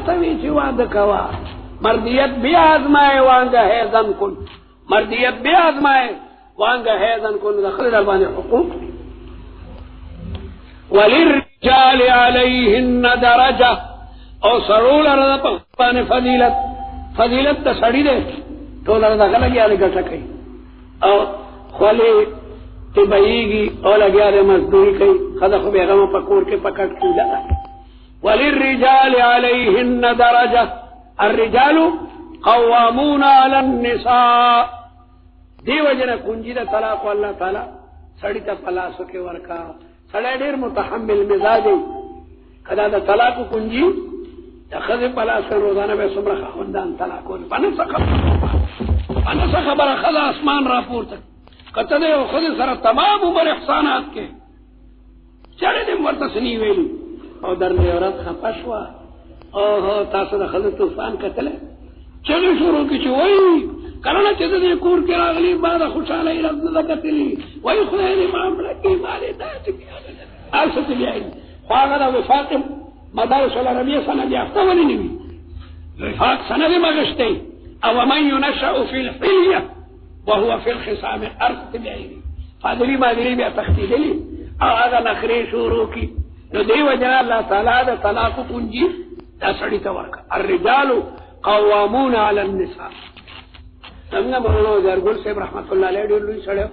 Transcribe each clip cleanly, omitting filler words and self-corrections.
توی چی وعدہ کوا مردیت بھی آزمائے وانگا حیزن کن مردیت بھی آزمائے وانگا حیزن کن دخل ربان حقوق وللرجال علیہن درجہ او سرول رضا پخبان فضیلت تا سڑی دے تو لرضا خلقی آلے گٹا کئی او خوالی تبعیگی او لگیا دے مزدوری کئی خدا خوب اغم پکور کے پکٹ کی جاتا وللرجال علیہن درجہ الرجال قوامون علی النساء دی وجنہ کنجی دا طلاق اللہ تعالی سڑی تا پلاسو کے ورکا سڑی دیر متحمل مزاجی خدا دا طلاق کنجی دا خد پلاسو روزانہ بے سمرہ خواندان طلاقو پنسا خبر خدا اسمان راپور تک قطدے و خد سر تمام عمر احسانات کے چڑے دیم ورتسنی ویلی او در نیورت خپشوا اوہ تاسو دا خد طوفان کتلے چلی شروع کی چوئی کرانا چیز دے کور کے راغلی بعد خوشحالی رب دا کتلی وی خدای معاملہ کی مالی دا چکی آلسا چلی آئی خواہ دا وفاق مدارس العربیہ سند یافتہ ولی نوی وفاق سند مغشتے او من ينشأ فی الحلیہ وهو فی الخصام ارض چلی آئی فادلی مادلی بیا تختی دلی او آگا نخری شروع کی نو دی وجہ اللہ تعالیٰ دا طلاق کنجی دا سڑی تورکا الرجال قوامون علی النساء سمجھا مولانا زرگل صاحب رحمت اللہ علیہ ڈیلوی سڑے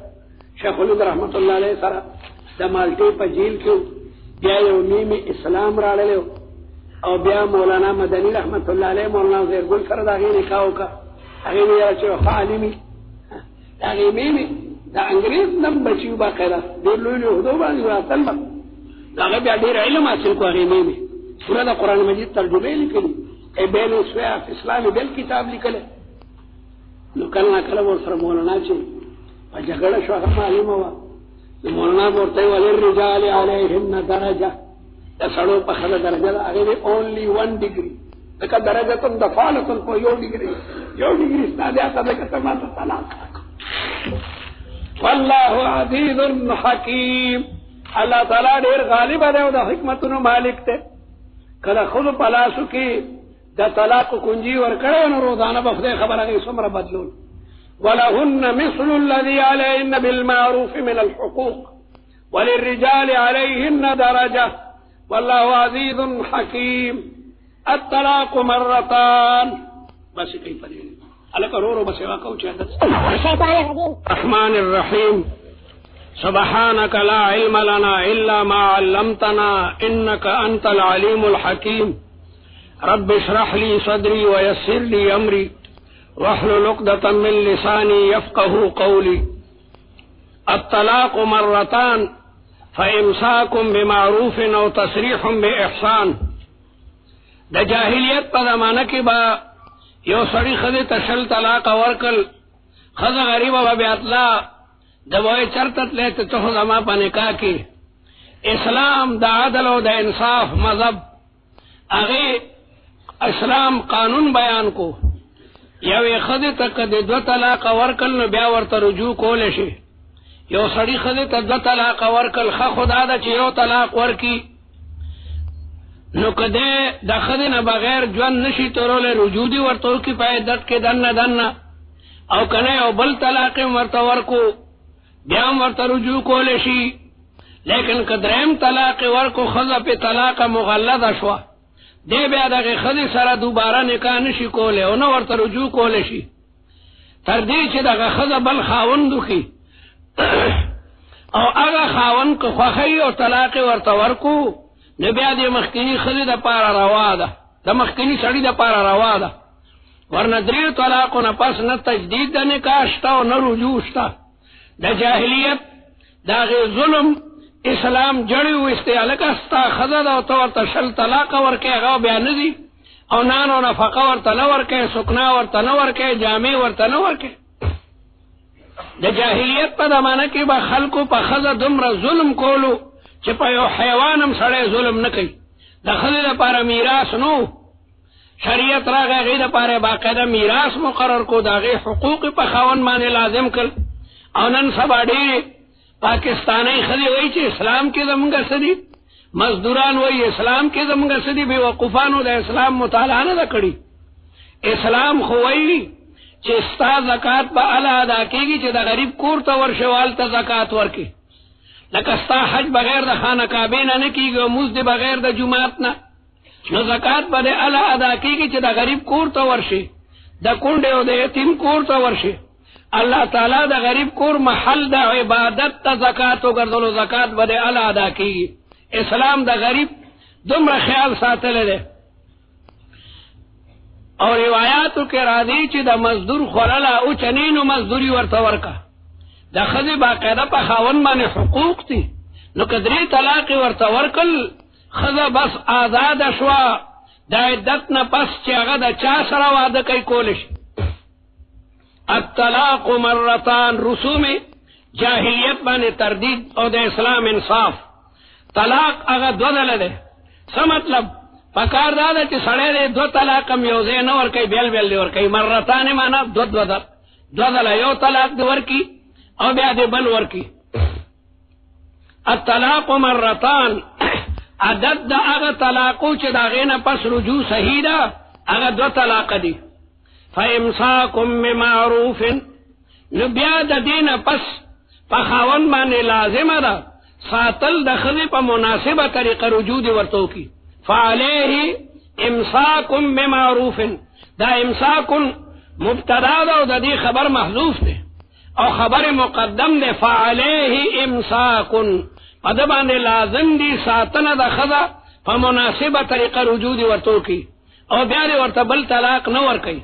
شیخ الہند رحمت اللہ علیہ سرا دا مالٹی پا جیل کیو بیا یومی میں اسلام را لے او بیا مولانا مدنی رحمت اللہ علیہ مولانا زرگل سر دا غیر نکاو کا اگر یہ چو خالمی دا غیمی میں دا انگریز نم بچیو با قیدہ دیلوی حدو بازی راتن با دا غیر بیا دیر علم حاصل کو غیمی میں پورا دا قرآن مجید ترجمے لکلی اے بین سویاف اسلامی بیل کتاب لکلے نو کلنا کلا بور مولانا چی و جگڑ شو اگر معلوم ہوا مولانا بورتے وللرجال علیہن درجہ دا سڑو پا خدا درجہ دا اگر اونلی 1 ڈگری دکا درجہ تم دفالتن کو یو ڈگری استادیاتا دکا تماتا طلاق واللہ عزیز حکیم اللہ تعالیٰ دیر غالب ہے دا حکمتن مالک تے کدا خود پلاسو کی دا طلاق کنجی ورکڑے نو روزانہ بخدے خبر اگئی سمر بدلون ولہن مثل الذی علیہن بالمعروف من الحقوق وللرجال علیہن درجہ واللہ عزیز حکیم الطلاق مرتان بس کئی پدیلی علک رو بس واقعو چاہتا الرحمن الرحیم سبحانك لا علم لنا إلا ما علمتنا إنك أنت العليم الحكيم رب اشرح لي صدري ويسر لي أمري واحلل عقدة من لساني يفقه قولي الطلاق مرتان فإمساك بمعروف أو تسريح بإحسان دا جاہلیت پا زمانہ کی با یو سڑی خد تشل طلاق ورکل خد غریب و بیاتلا دبوئے چرتت لیتے تو زمان پا نکاح کی اسلام دا عدل و دا انصاف مذہب اگے اسلام قانون بیان کو یو خد تک دو طلاق ورکل نو بیا ورطا رجوع کولشی یو سڑی خد تک دو طلاق ورکل خدا دا چی یو طلاق ورکی نو کدے دا خد نا بغیر جوان نشی ترول رجوع دی ورطو کی پای دت کے دن او کنے او بل طلاق ورطا ورکو بیام ورطا رجوع کولشی لیکن کدریم طلاق ورکو خضا پی طلاق مغلظ شوا دے بیا دا خضی سر دوبارہ نکاح نشی کولے او نو ورطا رجوع کولشی تردی چی دا خضا بل خاوندو کی او اگا خاون کو خواخی او طلاق ورطا ورکو نبیا دی مخکنی خضی دا پارا روا دا مخکنی سڑی دا پارا روا دا ورنہ دری طلاقو نا پس نا تجدید دا نکاح شتا و نا رجوع شتا دا جاہلیت دا غی ظلم اسلام جڑی و استعلقہ ستا خضا دا تو ورطا شل طلاق ورکے غاو بیاندی او نانو نفقہ ورطا نورکے سکنا ورطا نورکے جامع ورطا نورکے دا جاہلیت پا دمانا کی با خلقو پا خضا دمر ظلم کولو چپا یو حیوانم سڑے ظلم نکی دا خضا دا پارا میراس نو شریعت را غی دا پارا باقیدہ میراس مقرر کو دا غی حقوق پا خاون مانے لازم کل او نن سبا ڈیر پاکستانی خدی وئی چی اسلام کی زمانگا سدی مزدوران وی اسلام کی زمگا سدی بے وقفانو دا اسلام مطالعہ نہ کڑی. اسلام خوئی چی ستا زکاة با علا ادا کیگی چی دا غریب کور تا ورشوال تا زکاة ورکی، لکہ ستا حج بغیر دا خانہ کعبینا نکیگی و مزد بغیر دا جماعتنا، نو زکاة با دے علا ادا کیگی چی دا غریب کور تا ورشی، دا کنڈے و دا یتیم کور تا ورشی. اللہ تعالی دا غریب کور محل دا عبادت تا زکاة و گردلو زکاة با دے علا ادا کیگی. اسلام دا غریب دمر خیال ساتلے دے. اور روایاتو کے راضی چی دا مزدور خورالا او چنینو مزدوری ورطور کا دا خزی باقیدہ پا خاون مانے حقوق تی، نو کدری طلاقی ورطور کل خزا بس آزاد شوا دا عدت نا پس چی اگا دا چا سرا وعدہ کئی کولش. الطلاق مرتان رسوم جاہلیت بانے تردید او دا اسلام انصاف. طلاق اگا دو دل دے سا مطلب پکار دادا چی سڑے دے دو طلاقم یوزے نو ورکی بیل بیل دے ورکی. مرتان مانا دو دل یو طلاق دے ورکی او بیا دے بل ورکی. الطلاق مرتان عدد دا اگا طلاقو چی دا غینا پس رجوع صحیح دا اگا دو طلاق دی. فامساکم بمعروف نو بیا دا دین پس پا خاون بانے لازم دا ساتل دا خضی پا مناسبہ طریقہ رجوع دی ورتو کی. فعلیہ امساکم بمعروف دا امساکن مبتدا دا دا دی خبر محذوف دے او خبر مقدم دے. فعلیہ امساکن پدبانے لازم دی ساتن دا خضا پا مناسبہ طریقہ رجوع دی ورتو کی او بیارے ورتبل طلاق نور کی.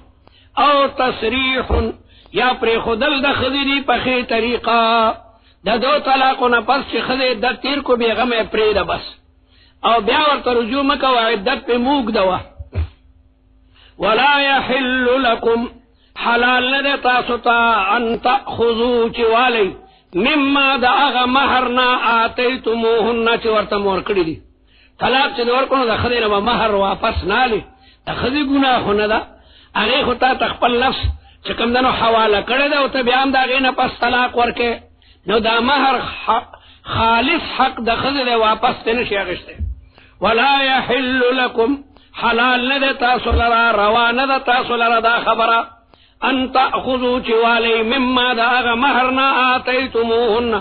او تصریح یا پر خودل دا خضی دی پخی طریقہ دا دو طلاقو نا پس چی خضی دا تیر کو بیغم پرید بس او بیا ورته رجوع مکا و عدت پہ موگ دوا. ولا يحل لكم حلال ندے تاستا ان تأخذو چوالی مما دا اغا مہرنا آتیتموہن چی ورطا مور کری دی. طلاق چی دور کنو دا خدی نبا مہر واپس نالی دا خدی گناہ ندا اگی خطا تخپل نفس چکم دنو حوالہ کردے دا و تا بیام دا غینا پس طلاق ورکے نو دا مہر خالص حق دا خدی دے واپس تنشی اغشتے. ولا يحل لكم حلال ندے تاسو لرا روا ندے تاسو لرا دا خبرا ان تأخذو چوالی مما دا اغا مہرنا آتیتموہن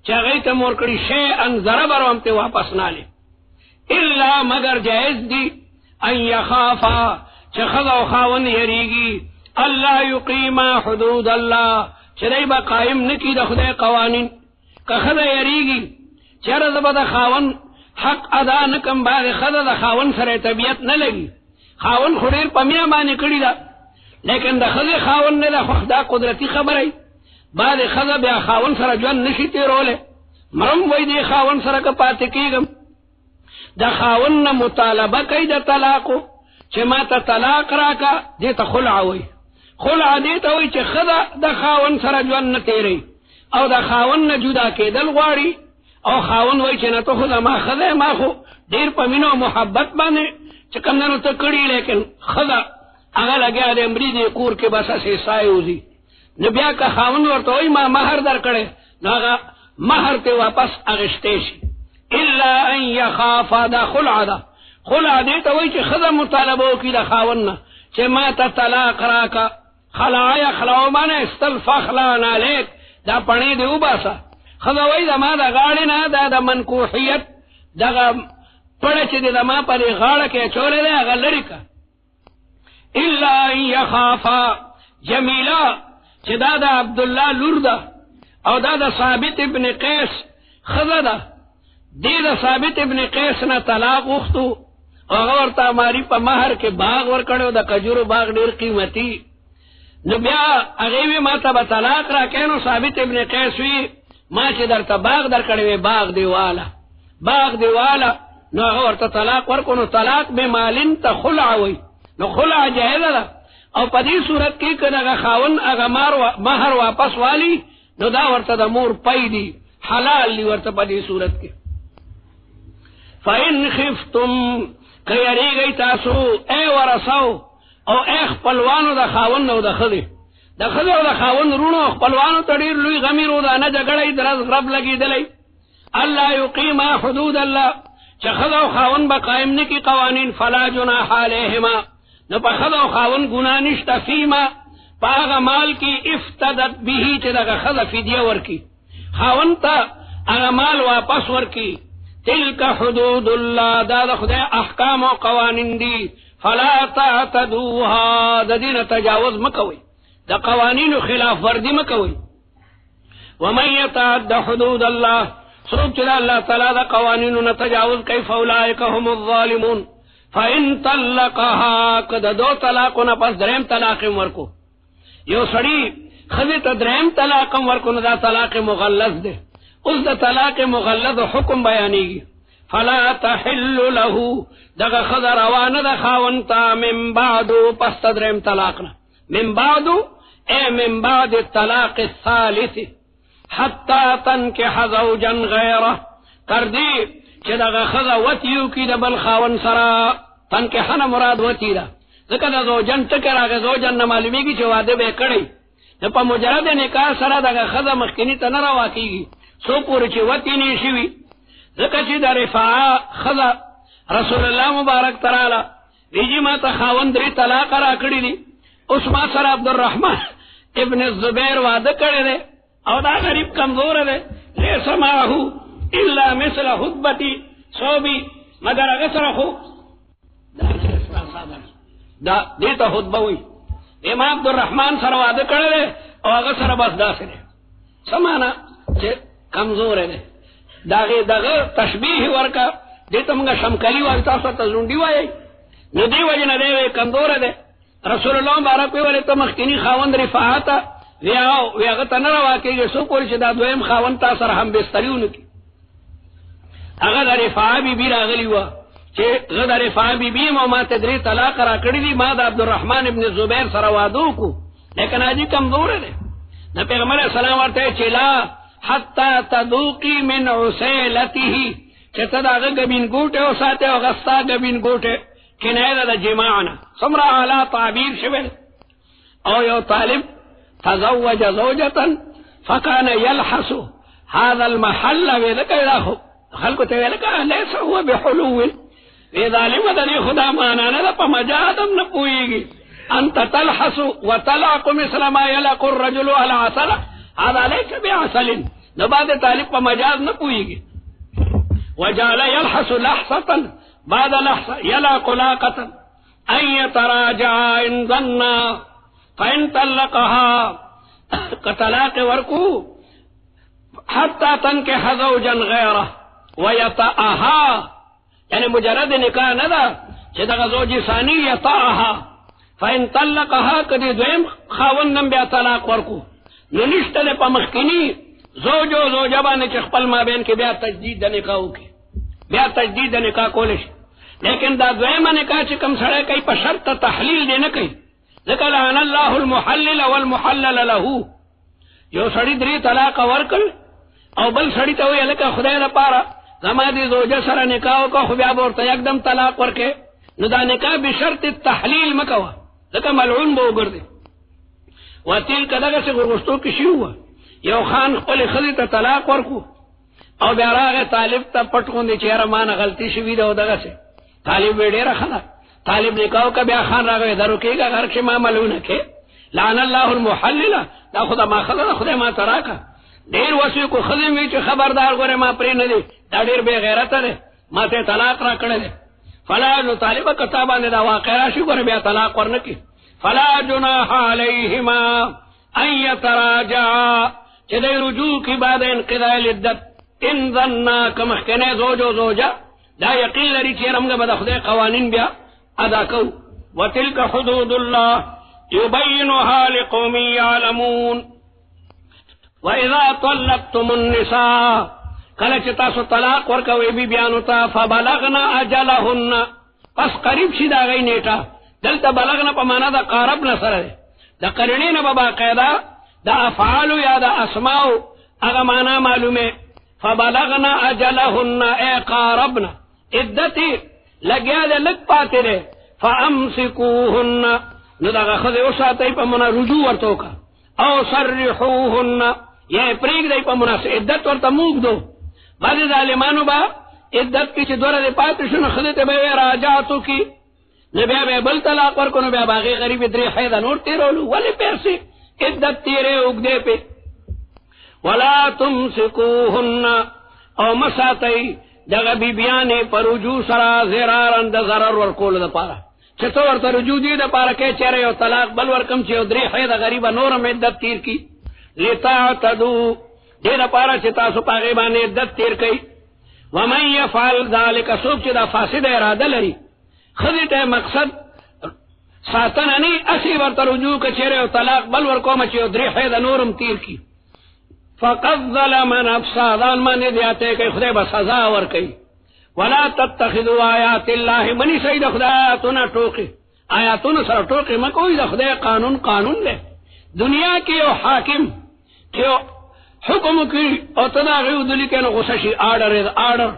چاگیت مورکڑی شیئن ضربر ومتے واپس نالی الا مگر جائز دی ان یخافا چخذ و خاون یریگی اللہ یقیما حدود اللہ چرئی با قائم نکی دا خدای قوانین کہ خذ یریگی چرز با دا خاون حق ادا نکم بعد خدا دا خاون سر طبیعت نہ لگی. خاون خودیر پمیا مانے کڑی دا لیکن دا خدا خاون نے دا خدا قدرتی خبر ہے. بعد خدا بیا خاون سر جوان نشی تیرولے مرم وی دی خاون سر کا پاتے کیگم دا خاون نا مطالبہ کئی دا طلاقو چھ ما تا طلاق راکا دیتا خلع ہوئی. خلع دیتا ہوئی چھ خدا دا خاون سر جوان نتیرے او دا خاون نا جدا کے دل غواری او خاون وی چھ نتو خدا ما خدا ما خو دیر پا منو محبت بانے چکم ننو تکڑی لیکن خدا اگا لگیا دے امری دے کور کے بسا سے سائے ہوزی نبیا کا خاون ورطا ہوئی ما مہر در کڑے ناغا مہر تے واپس اغشتیشی الا ان یخافا دا خلع دا خلع دیتا ہوئی چھ خدا مطالبو کی دا خاوننا چھ ما تا طلاق راکا خلعایا خلعو مانا استلفا خلعنا لیک دا پڑی دے اوباسا خدا وی دا ما دا غاڑی نا دا منکوحیت دا پڑا چی دا ما پا دی غاڑا کے چولے دے اگا لڑکا الا ان یخافا جمیلا چی دا عبداللہ لور دا او دا ثابت ابن قیس خدا دا دی دا ثابت ابن قیس نا طلاق اختو او غورتا ماری پا مہر کے باغ ورکڑو دا کجور باغ دیر قیمتی نو بیا اغیوی ما تا با طلاق را کینو ثابت ابن قیس وی ما چی در تا باغ در کڑوی باغ دیوالا نو غورتا طلاق ورکو نو طلاق بے مالن تا خلع وی نو خلع جائزہ دا او پا دی صورت کی کن اگا خاون اگا مہر واپس والی نو دا ورتا دا مور پای دی حلال لی ورتا پا دی صورت کی. فَإِنْ خِفْتُمْ کیری گئی تاسو اے ورسو او اے خپلوانو دا خاون نو دا خلی دا خلی او دا خاون رونو خپلوانو تڑیر لوی غمیرو دا نجگڑی درز غرب لگی دلی اللہ یقیما حدود اللہ خذ او خاون با قائم نے کی قوانین فلا جناح علیہما نو پا خذ او خاون گناہ نشتا فیما پاغا مال کی افتدت بھی چی دا خذ فدیہ ورکی خاون تا اغا مال واپس ورکی تلک حدود اللہ دا خدا احکام و قوانین دی فلا تعتدوها دا دین تجاوز مکوئی دا قوانین خلاف وردی مکوئی ومن يتعد حدود اللہ سوک چلا اللہ تعالی دا قوانین نتجاوز کئی فاولائک هم الظالمون فإن طلقها کد دو طلاقنا پس درہم طلاق ورکو یو سڑی خذت درہم طلاق ورکو دا طلاق مغلظ دے اس دا طلاق مغلظ حکم بیانی گی فلا تحل له دغا خذ روان دا خاونتا من بعدو پس درہم طلاقنا من بعدو اے من بعد الطلاق الثالث حتی تنکح زوجا غیرہ کردی چی دغا خذ وطیو کی دا بل خاون سرا تنکحنا مراد وطی دا ذکر دا زوجن تکر آگا زوجن نمالمی کی چی وعدے بے کڑی پا مجرد نکاح سرا دغا خذ مخکنی تا نروا کی گی سو پوری چی وطی نیشوی ذکر چی دا رفاع خذ رسول اللہ مبارک ترالا ویجی ما تا خاون دری طلاق را کڑی دی اس ما سر عبدالرحمن ابن الزبیر وعدہ کڑی دے او دا غریب کمزور دے لیس معہو الا مثل خطبتی صوبی مگر اغسر خو دا دیتا خطبہ ہوئی امام عبدالرحمن سر وعدہ کڑی دے او اغسر بس دا سرے سمانا چے کمزور دے داغی داغی تشبیح ورکا دیتا منگا شمکلی وارتا سا تزنڈی وائی ندی وجن دے کمزور دے رسول اللہ مبارک ویولی تا مخکنی خاوند رفاعتا ویاغتا نروا کی گئی سو کولی چی دا دویم خاوند تا سر ہم بستریونو کی اگر دا رفاع بی بی راغلی ہوا چی غدا رفاع بی بی ما تدری طلاق را کردی دی ما دا عبدالرحمن ابن زبیر سر وادو کو لیکن آجی کمزور دے نا پیغمبر السلام ورتے چلا حتی تدوقی من عسیلتی چتا دا گبین گوٹے ہو ساتے ہو غستا گبین گوٹے کنائے دا جماعنا سمرا علا تعبیر شوئے او یو طالب تزوج زوجتا فکان یلحسو هذا المحل ویدکا الاخو خلقو تیلکا لیسا ہوا بحلول ویدالیم دنی خدا مانانا دا پا مجادم نپوئیگی انت تلحسو وطلعق مثل ما یلق الرجل العسل هذا لیک بعسل نباد طالب پا مجاز نپوئیگی وجعل يلحس لحظة بعد لحظة يلاق لاقة أن يتراجع إن ظن فإن طلقها كطلاق وركو حتى تنكح زوجا غيره ويطأها يعني مجرد نکاح ندا چدغ زوجی ثانی يطأها فإن طلقها کدی دویم خاون نم بیا طلاق ورکو ننشتل پا مخکنی زوجو زوجبان چخپل ما بین کے بیا تجدید دا نکاحو کی بیا تجدید دا نکاح کولش لیکن دا دویمہ نکاح چکم سڑے کئی پا شرط تحلیل دے نکی ذکر لعن اللہ المحلل والمحلل لہو یو سڑی دری طلاق ورکل او بل سڑی تاوی لکا خدای دا پارا زما دی زوجہ سر نکاحو کا خبیا بورتا یک دم طلاق ورکے نو دا نکاح بشرط تحلیل مکوا ذکر ملعون بو گردے و تیل کدگا سے غرغستو کشی ہوا یو خان خپل خلی تا طلاق ورکو او بیراغ طالب تا پٹکون دی چہرہ مانا غلطی شوی دا دگا سے طالب ویڈے رکھنا طالب نکاو کا بیا خان راگوی دا رکے گا غرق ما ملعون کے لعن اللہ المحلل دا خدا ما خدا خدا ما تراکا دیر وسیع کو خدم ویچ خبردار گورے ما پری ندی دا دیر بے غیرت دے ما تے طلاق را کڑے دے فلا جو طالب کتابہ نے دا واقع راشی گورے بیا طلاق ورنکی فلا جناح علیہما ان یتراجعا چدے رجوع کی بعد انقضاء العدت ان ظننا کمخکنے زوجو زوجہ دا یقین لری چیر ہم گا بدا خدے قوانین بیا ادا کو وتلک حدود اللہ یبینها لقوم یعلمون وَإِذَا طَلَّقْتُمُ النِّسَاءَ کله چې تاسو طلاق ورکوي بی بیانو ته فبلغنا اجلهن پس قریب شي دا غي نیټه دلته بلغنا په معنا دا قرب نه سره دا قرینه نه بابا قاعده دا افعال یا دا اسماء هغه معنا معلومه فبلغنا اجلهن اي قربنا عدتي لګیا لک پاتې ده فامسكوهن نو دا خذ او ساتي په معنا رجوع ورته کا او سرحوهن یہ پریگ دائی پا مناسب عدت ورطا موگ دو بعض ظالمانو با عدت کی چې دوره دې پاتې شو نو ښځې ته به یې راجعتو کی نو بیا به بل طلاق ورکو نو بیا به هغې غریبې 3 حیضه نور تېرولو ولې پیرسي عدت تیرے اگدے پہ ولا تمسکوهن او مساتی دغه بیبیانې پر رجوع سره ضرارن د ضرر ورکول د پاره چې تو ورته رجوع دی د پاره کې چیرې یو طلاق بل ورکم چې 3 حیضه غریبه نورم عدت تیر کی لتعتدوا دې د پاره چې تاسو پاغه باندې عدت تیر کړئ ومن يفعل ذلك سوک چې دا فاسد اراده لري خدای ته مقصد ساتنه نی اسی ورته رجوع کچره او طلاق بل ورکوم چې 3 حیض نورم تیر کی فقد ظلم نفسه ظلم دیاته کوي خدای به سزا ور کوي ولا تتخذوا آیات الله منی سید خدایاتنا ټوکی آیاتونه سره ټوکی مکوې د خدای قانون له دنیا کې یو حاکم چې حکم کوي او تناغي ودلی کنه غوسه شي آرډر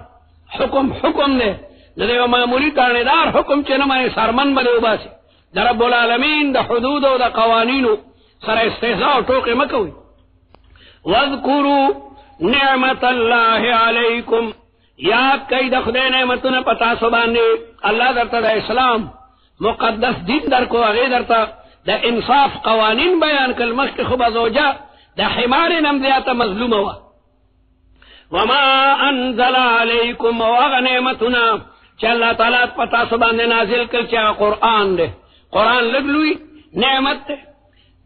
حکم نه د یو معمولی کارندار حکم چې نه مې سرمن بده وباسي د رب العالمین د حدود او د قوانینو سره استهزاء او ټوکې مکوئ واذکروا نعمت الله علیکم یاد کئ د خدای نعمتونه پتا سو باندې الله درته د اسلام مقدس دین درکو هغه درته د انصاف قوانین بیان کړل مخکې خو بزوجه د حمار نم زیاته مظلومه و وما انزل علیکم وغنیمتنا چې الله تعالی پتا سو باندې نازل کړ چې قرآن دی قرآن لگلوی نعمت دے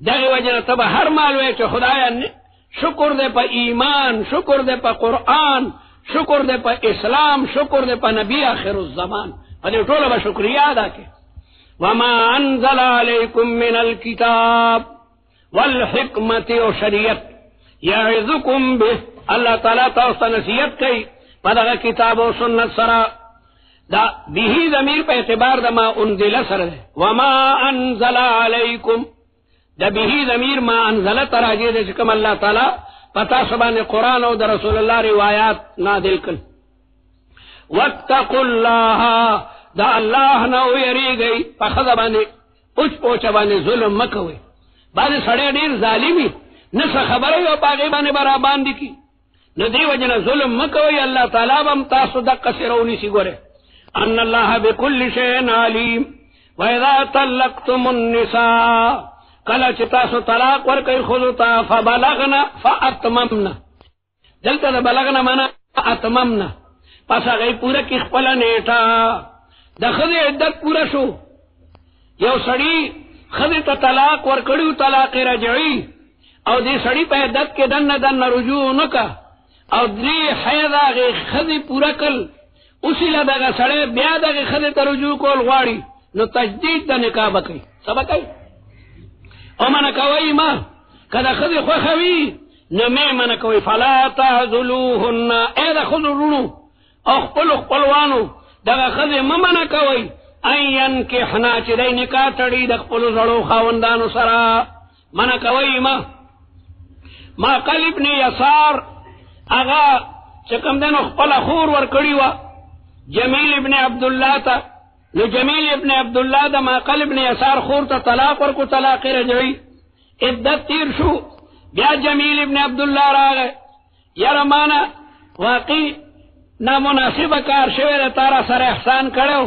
دغی وجہ تب ہر مالوے کہ خدایا شکر دے پا ایمان شکر دے پا قرآن شکر دے پا اسلام شکر دے پا نبی آخر الزمان پدے طول با شکریہ ادا کے وما انزل علیکم من الكتاب والحکمت و شریعت یعظکم بہ اللہ تعالیٰ توسط نصیحت کئی پدغا کتاب و سنت سرا دا بیہی ضمیر پہ اعتبار دا ما انزل سر دے وما انزل علیکم دا بیہی ضمیر ما انزل تراجی دے چکم اللہ تعالی پتا سبان قرآن و دا رسول اللہ روایات نادل کن واتقوا اللہ دا اللہ نو یری گئی پا خدا بانے اچ پوچا بانے ظلم مکوئے بعد سڑے دیر ظالمی نسا خبری و پاگی بانے برابان دی کی ندی وجن ظلم مکوئے اللہ تعالی بم تاسو دق سرونی سی گورے ان اللہ بكل شيء علیم واذا طلقتم النساء کلا چتاسو طلاق ور کئی خذتا فبلغنا فاتممنا دلتا دا بلغنا منا اتممنا پس اگئی پورا کی خپلا نیٹا دا خذ عدت پورا شو یو سڑی خذ تا طلاق ور کڑیو طلاق رجعی او دی سڑی پہ عدت کے دن رجوع نکا او دی حیضا غی خذ پورا کل اسی لدغه سړی بیا دغه ښځې ته رجوع کول غواړي نو تجدید د نکاح به کوي څه به کوي او منع کوئ ما که د ښځې خوښه وي نو مې منع کوئ فلا تعذلوهن ای د ښځو وروڼو او خپلو خپلوانو دغه ښځې مه منع کوئ ان ینکحنا چې دی نکاح تړي د خپلو زړو خاوندانو سره منع کوئ ما قل ابن یسار هغه چې کوم دی نو خپله خور ورکړې وه جمیل ابن عبداللہ تا نو جمیل ابن عبداللہ دا ماقل ابن یسار خور تا طلاق ورکو طلاق رجعی عدت تیر شو بیا جمیل ابن عبداللہ را گئے یار مانا واقعی نامناسب کار شویر تارا سر احسان کرو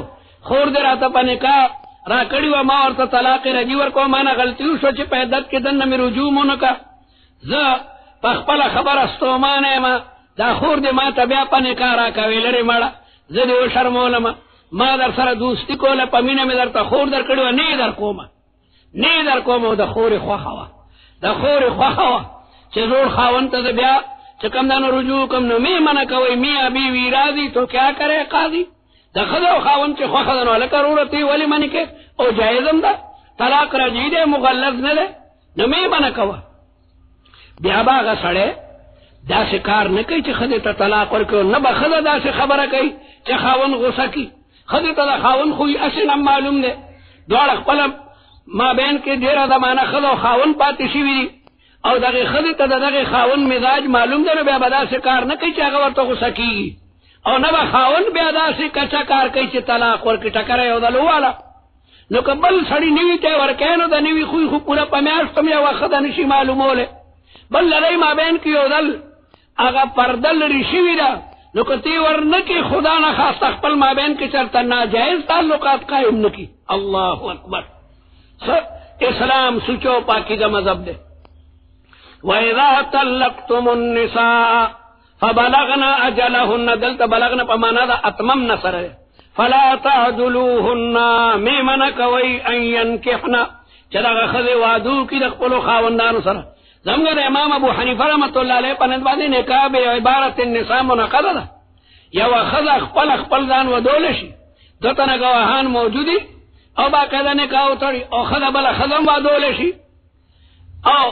خور دی راتا پا نکاح را کڑی و ما ورطا طلاق رجعی ورکو مانا غلطیو شو چی پا عدت کے دن نمی رجوع مونکا زا پخپل خبر استومانے ما دا خور دی ما تا بیا پا نکاح را کویلری مڑا زدی و شرمولما ما در سر دوستی کولا پا مینه می در تا خور در کڑیو نی در کوما و دا خور خواخوا چه زور خواون تا بیا چه کم دانو رجوع کم نو می منع کوئی میاں بیوی راضی تو کیا کرے قاضی دا خدا و خواون چه خواخوا دنو لکا رورتی ولی منی کے او جائزم دا طلاق رجی دے مغلظ نلے نو می منع کوا بیا باغا سڑے دا سے کار نکی چه خدی تا طلاق ورکو نبا خدا دا سے خبر کئی چه خاون غصہ کی خدی تا دا خاون خوی اسی نم معلوم دے دوار اخپلم ما بین کے دیر دمانا خدا و خاون پاتی شوی دی او دا خدی تا دا خاون مزاج معلوم دے نو بیا دا سے کار نکی چه اگر ورطا غصہ کی او نبا خاون بیا دا سے کچا کار کئی چه طلاق ورکی ٹکرے او دا لوالا نو کبل سڑی نوی تے ورکینو دا نوی خوی خو پورا پمیاشتم یا وخدا نشی معلوم ہولے بل لدائی ما بین کیو دل اگا پردل رشوی دا نکتی ورنکی خدا نہ خاص خپل مابین کی چرتا ناجائز تعلقات قائم نکی. اللہ اکبر. اسلام سوچو پاکیزہ مذہب دے. وَإِذَا طَلَّقْتُمُ النِّسَاءَ فَبَلَغْنَ أَجَلَهُنَّ دلتا بلغنا پمانا دا اتمم نصر ہے. فَلَا تَعْدُلُوهُنَّ میمن کوئی ان ينکحنا چدا غخذ وادو کی دخپلو خاوندان سر. زمگر امام ابو حنیفہ رحمت اللہ علیہ پنند بادی نکاح بے عبارت النساء منعقد دا یا وخذ اخپل دان و دولشی دوتنا گواہان موجودی او باقاعدہ نکاح اتری او خذ بلا خذم و دولشی او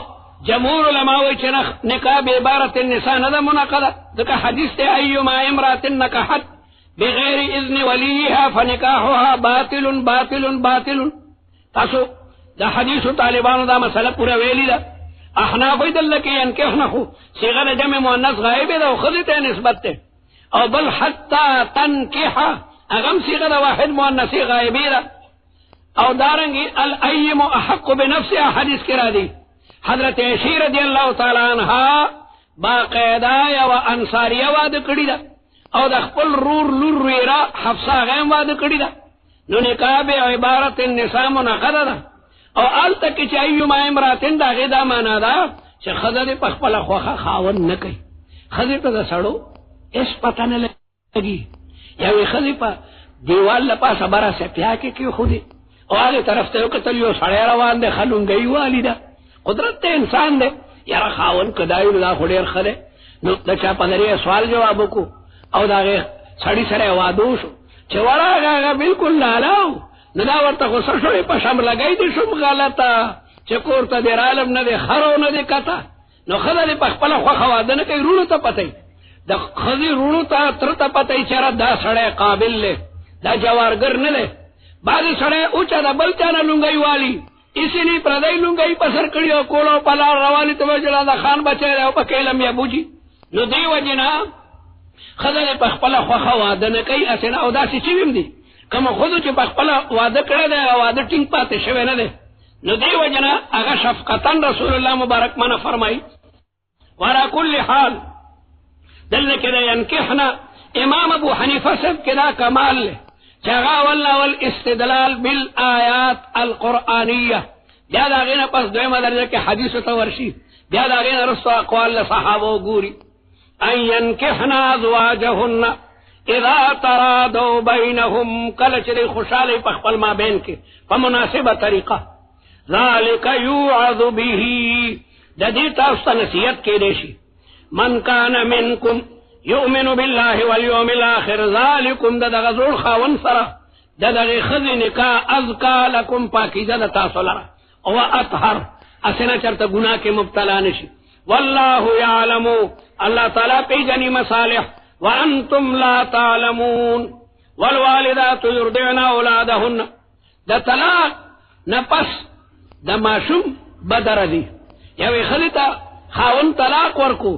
جمهور علماء چنخ نکاح بے عبارت النساء ندا منعقد دکا حدیث تے ایما امرات نکحت بغیر اذن ولیها فنکاحها باطل باطل باطل. تاسو دا حدیث طالبانو دا مسئلہ پورا ویلی دا. احناف دلکی انکحنہو صیغہ جمع مؤنث غائب دا خذتے نسبت تے او بل حتی تنکحا اغم صیغہ واحد مؤنثی غائبی دا او دارنگی الائم احق بنفسی حدیث کرا دی. حضرت عائشہ رضی اللہ تعالی عنہ باقاعدہ یا انصاریہ واد کڑی دا او دا خپل رور لور ریرا حفصہ غیم واد کڑی دا. نو نکاح بے عبارت النساء منعقد دا او آل تکی چا ایما امراتن دا غیدہ مانا دا چا خضر پخپل خواخا خاون نکی. خضر پا دا سڑو اس پتہ نہ لگی یا وی خضر پا دیوال لپا سبرا سے پیا کے کیوں خودی او آگے طرف تے کتلیو سڑے روان دے خلونگئی والی دا. قدرت تے انسان دے یارا خاون کدائیو دا خودیر خلے نو دا چا پدری سوال جوابو کو او دا غیر سڑی سڑے وادوشو چوارا گا بالکل لالاو ندا ورطا خسر شوئی پشم لگئی دی شم غلطا چکورتا دیر عالم ندے خرو ندے کتا نو خدا دی پخپلا خواخوا دنکی رونو تا پتای دا خزی رونو تا ترتا پتای چرا دا سڑے قابل لے دا جوارگر نلے بعضی سڑے اوچا دا بلچانا لنگئی والی اسی لی پردائی لنگئی پسر کڑیو کولو پلار روالی تو جلا دا خان بچے رہے پا کیلم یا بوجی نو دی وجنا خدا دی پخپلا خواخوا دنکی اسینا او دا سی چیویم دی کما خودو چی پخپلا وعدہ کرے دے وعدہ ٹنگ پاتے شوے نہ دے نو دی وجنا اگا شفقتن رسول اللہ مبارک منا فرمائی. وعلا کل حال دلنے کدے ینکحنا امام ابو حنیفہ سب کدا کمال لے چاگا واللہ والاستدلال بالآیات القرآنیہ بیاد آگینا پس دویم درجہ کے حدیث تورشی بیاد آگینا رسو اقوال صحابہ گوری ان ینکحنا ازواجہن اذا ترادو بینہم کلچری خوشالی پخپل ما بین کے فمناسب طریقہ ذالک یوعظ بیہی جدیتا استا نصیحت کے دیشی من کان منکم یؤمن باللہ والیوم الاخر ذالکم دا غزور خاون سرا دا خذ نکاح ازکا لکم پاکیزہ دا تاسو لرا او اطہر اسنا چرتا گناہ کے مبتلا نشی واللہ یعلمو اللہ تعالیٰ پی جنی مصالح وانتم لا تعلمون والوالدات يرضعن اولادهن دا طلاق نپس دا معشوم بدر دی یوی خلیتا خاون طلاق ورکو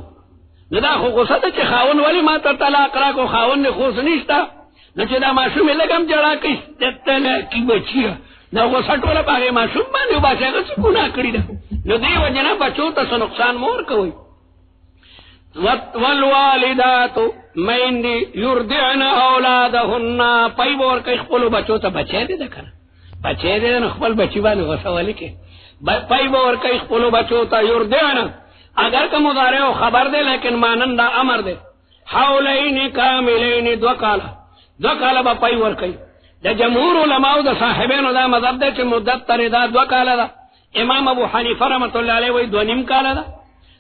ندا خو غصت چی خاون ولی ما تا طلاق راکو خاون نے خوص نیشتا نچے دا معشوم لگم جڑا کش تتلا کی بچیا نا غصت والا پاگے معشوم باندے باچے گا سی گناہ کری دا نو دی وجنا بچو تا سو نقصان مور کوئی. والوالدات میندی یردعن اولادهن پای بور کئی خپلو بچو تا بچے دے دکھنا بچے دے دن خپل بچی بانی غصہ والی کے پای بور کئی خپلو بچو تا یردعن اگر کا مضارع ہو خبر دے لیکن مانند امر دے حولین کاملین دو کالا با پای ور کئی دا جمهور علماء دا صاحبین دا مذہب دے چھ مدت تر دا دو کالا دا. امام ابو حنیفہ رحمت اللہ علیہ وی دو نیم کالا دا.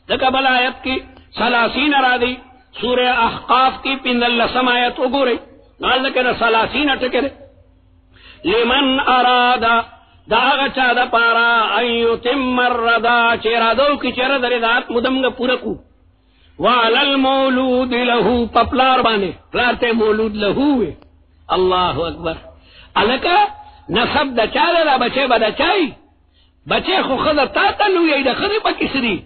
دکا بل آیت کی سلاسین را دی سورہ احقاف کی پندل سمایت اگو رہی نال دکر سلاسین اٹکر لمن ارادا دا آغا چا دا پارا ایو تم الردا چیرا دو کی چیرا در دات مدمگا پورکو وعلا المولود لہو پپلار بانے پلارتے مولود لہوے. اللہ اکبر. علکا نصب دا چالا دا بچے با دا چائی بچے خو خدا تا تلوی دا خدی پا کسری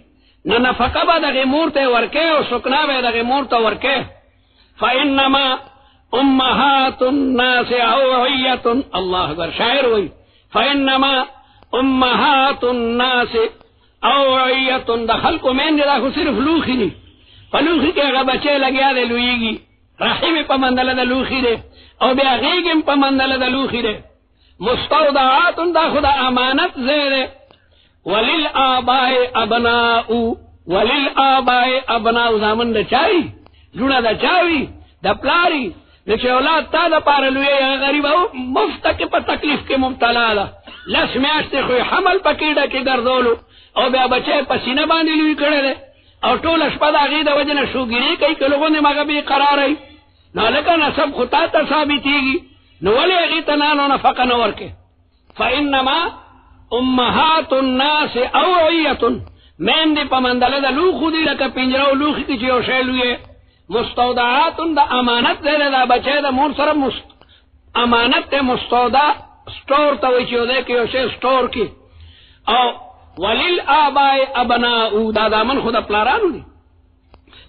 نہ نفقہ با دغی مورتے ورکے اور سکنا با دغی مورتا ورکے. فإنما امہات الناس اوعیت اللہ اکبر شاعر ہوئی فإنما امہات الناس اوعیت دا خلق میں دا خو صرف لوخی نہیں پلوخی کے اگر بچے لگیا دے لوئی گی رحم پا مندل دا لوخی دے او بیا غیگم پا مندل دا لوخی دے مستودعات دا خدا امانت زیدے وللآباء ابناء زامن دا چاوی جوڑا دا چاوی دا پلاری نچے اولاد تا دا پارلوی غریب او مفتک پا تکلیف کے مبتلا دا لس میاشتے خوی حمل پا کیڑا کی گردولو او بیا بچے پسینہ باندی لوی کرے دے او طول اشپا دا غید وجن شوگیری کئی کہ لوگوں نے مگا بی قرار رہی نالکا نصب خطا تا ثابتی گی نولی اغیتا نانو نفقا نور کے فإنما امہات الناس اوعیتن مین دی پا مندل دا لوخو دی لکا پنجرو لوخی کی چیو شیلوئے مستودعات دا امانت دے دا بچے دا مور سر امانت دے مستودع سٹور تا وی چیو دے کیو شے سٹور کی او وللآباء ابناء دا دامن خدا پلارانو دی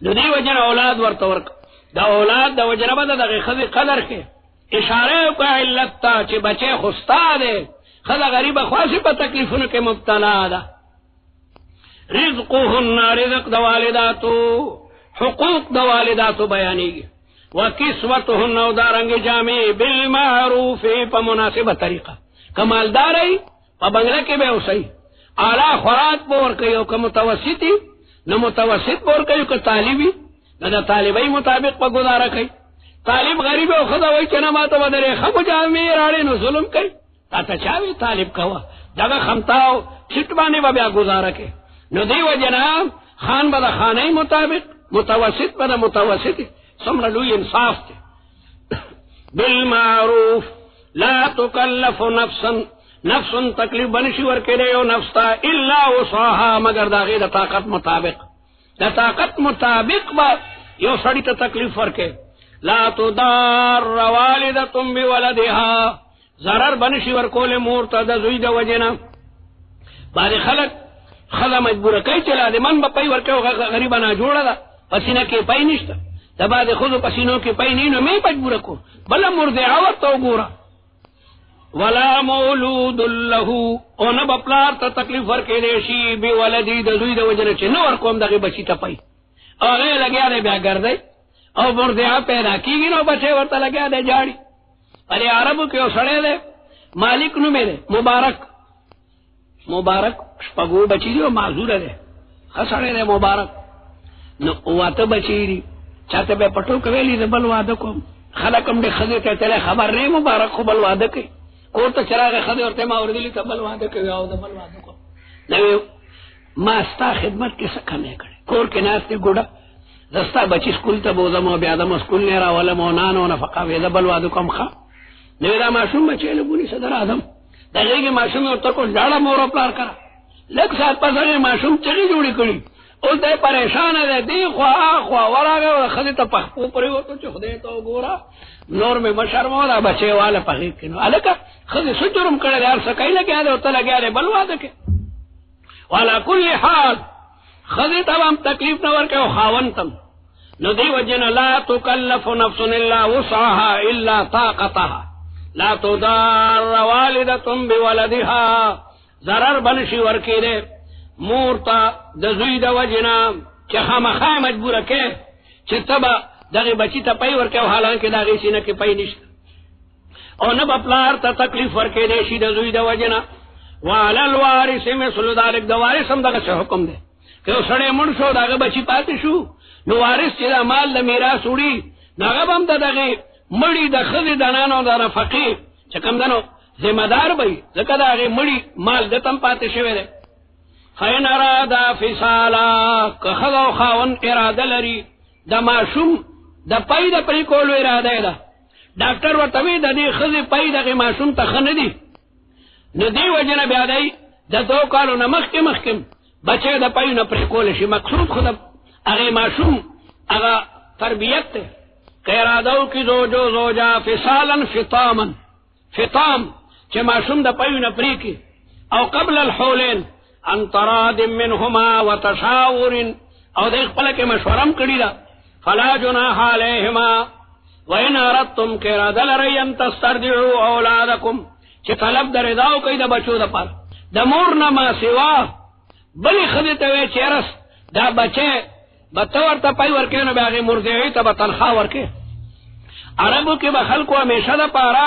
دو دی وجن اولاد ورطورک دا اولاد دا وجن با دا خذ قدر کے اشارے کا علت تا چی بچے خستا دے خدا غریب خواسی پا تکلیفن کے مبتلا دا رزقهن رزق دا والداتو حقوق دا والداتو بیانی گی وکسوتهن او دارنگ جامع بالمعروف پا مناسب طریقہ کمالداری پا بنگلہ کے بے اسی اعلی خوراک بور کئیو کا متوسطی نہ متوسط بور کئیو کا طالبی نہ طالبی مطابق پا گزارا کئی طالب غریب او خدا وی چنا ماتا بدرے خب جامع راڑے نو ظلم کئی تا چاوی طالب کوا جگہ خمتاو چھٹبانے با بیا گزارا کئی نو دی و جناب خان بدا خانے مطابق متوسط بدا متوسط سمر لوی انصاف تے بالمعروف لا تکلف نفس تکلیف بنشی ورکے دے یو نفس تا الا وصاها مگر داغی دا طاقت مطابق با یو سڑی تا تکلیف ورکے لا تدار والدتم بولدها ضرر بنشی ورکول مورتا دا زوی دا وجنا باری خلا مجبور کئی چلا دے من با پئی ورکے غریبا نا جوڑا دا پسینہ کے پئی نشتا دا بعد خود پسینوں کے پئی نینو میں مجبور کو بلا مرد عورت تو گورا ولا مولود له او نہ بپلار تا تکلیف ورکے دیشی بی ولدی دا زوی دا وجنا چے نو ورکوم دا غی بچی تا پئی او غی لگیا دے بیا گردے او مرد پیدا کی گی نو بچے ورطا لگیا دے جاڑی ارے عربو کیوں سڑے دے مالک نو میرے مبارک شپگو بچی دی و معذور دے خسڑے دے مبارک نو اوات بچی دی چاہتے بے پٹو کویلی دے بلوادہ کو خلقم دے خضی تے تلے خبر نہیں مبارک کو بلوادہ کی کور تا چراغ خضی اور تیمہ وردلی تا بلوادہ کی آو دا بلوادہ کو نوی ماستا خدمت کی سکھا نہیں کرے کور کے ناستے گوڑا دستا بچی سکول تا بوزم و بیادم سکول نیرا ولم و نانو نفقا ویدہ بلوادہ کم خواہ نوی دا معشوم بچے لبونی صدر آدم دا غیگی معشوم اور تکو جاڑا مورو پلار کرا لگ ساتھ پس اگر معشوم چگی جوڑی کری اس دے پریشان ہے دی خواہ ورا گئے اور خدی تا پخپو پری ہو تو چخ دے تو گورا نور میں مشرم ہو دا بچے والا پخیق کنو علکا خدی سجرم کرے دے ہر سکائی لگیا دے ہوتا لگیا دے بلوا دکے والا کل حال خدی تا ہم تکلیف نور کے خاونتم نو دی وجن لا تکلف نفس الا وسعها الا طاقتها لا تدار والدتم بولدها ضرر بنشی ورکی دے مورتا دزوی دا وجنا چه خامخای مجبور کے چه تبا داغی بچی تا پای ورکے حالانکہ داغی سینہ کے پای نشتا او نب اپلار تا تکلیف ورکے دے شی دزوی دا وجنا وعلا الوارث مثل ذالک دا وارث ہم دا سے حکم دے کہ او سڑے مڑ شو داغی بچی پاتی شو نو وارث چی دا مال دا میراث اڑی ناغب ہم دا داغی مڑی دا خذ دانانو دا فقیر چکم دنو ذمہ دار بھئی زکا دا غی مڑی مال دتم پاتے شوے دے خین ارادا فصالا کخذ و خاون ارادہ لری دا معشوم دا پای دا پری کولو ارادہ دا ڈاکٹر و طوی دا دی خذ پای دا غی معشوم تا خن دی ندی وجن بیادائی دا دو کالو نمخکم بچے دا پای نا پری کولشی مقصود خود اغی معشوم اغا تربیت تے ارادو کی زوجو زوجا فصالا فطام چه معشوم دا پایو نپری کی او قبل الحولین ان تراد منهما و تشاور او دیکھ پلک مشورم کری دا فلا جناح علیہما و ان اردتم که ارادہ لرئی ان تستردعو اولادکم چه طلب دا رضاو کئی دا بچو دا پر دا مورنا ما سوا بلی خدیتوے چیرس دا بچے بطور تا پای ورکے نو باغی مرضعی تا بطنخوا ورکے عربو کی بخل کو ہمیشہ دا پارا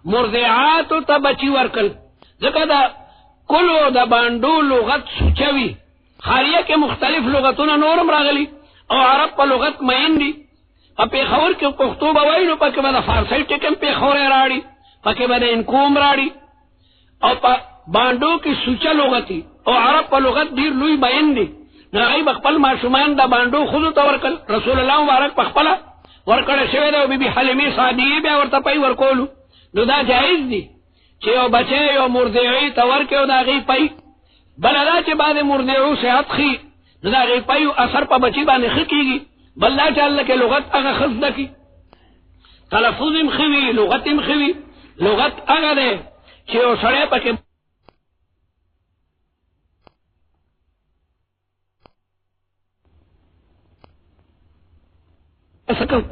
مرضعات تا بچی ورکل ذکر دا کلو دا بانڈو لغت سوچوی خاریہ کے مختلف لغتون نورم راغلی او عرب پا لغت مین دی پا پیخور کی پختو بوائنو پا که با فارسی ٹکم پیخور راڑی پا که با انکوم راڑی او پا بانڈو کی سوچا لغتی او عرب پا لغت دیر لوی مین دی ناغی بخپل معشومان دا بانڈو خودو تا ورکل رسول اللہ مبارک بخپلا ورکڑ شوی دا بی بی حلیمی صادیی بیا ورطا پای ورکولو نو دا جائز دی چه یو بچے یو مرضعی تا ورکیو دا غی پای بلدا چه بعد مرضعو صحت خی نو دا غی پایو اثر پا بچی بانے خکی گی بلدا چه اللہ کے لغت اگا خزد کی تلفظ ام خوی لغت ام خوی لغت اگا دے چه یو سڑے پا کے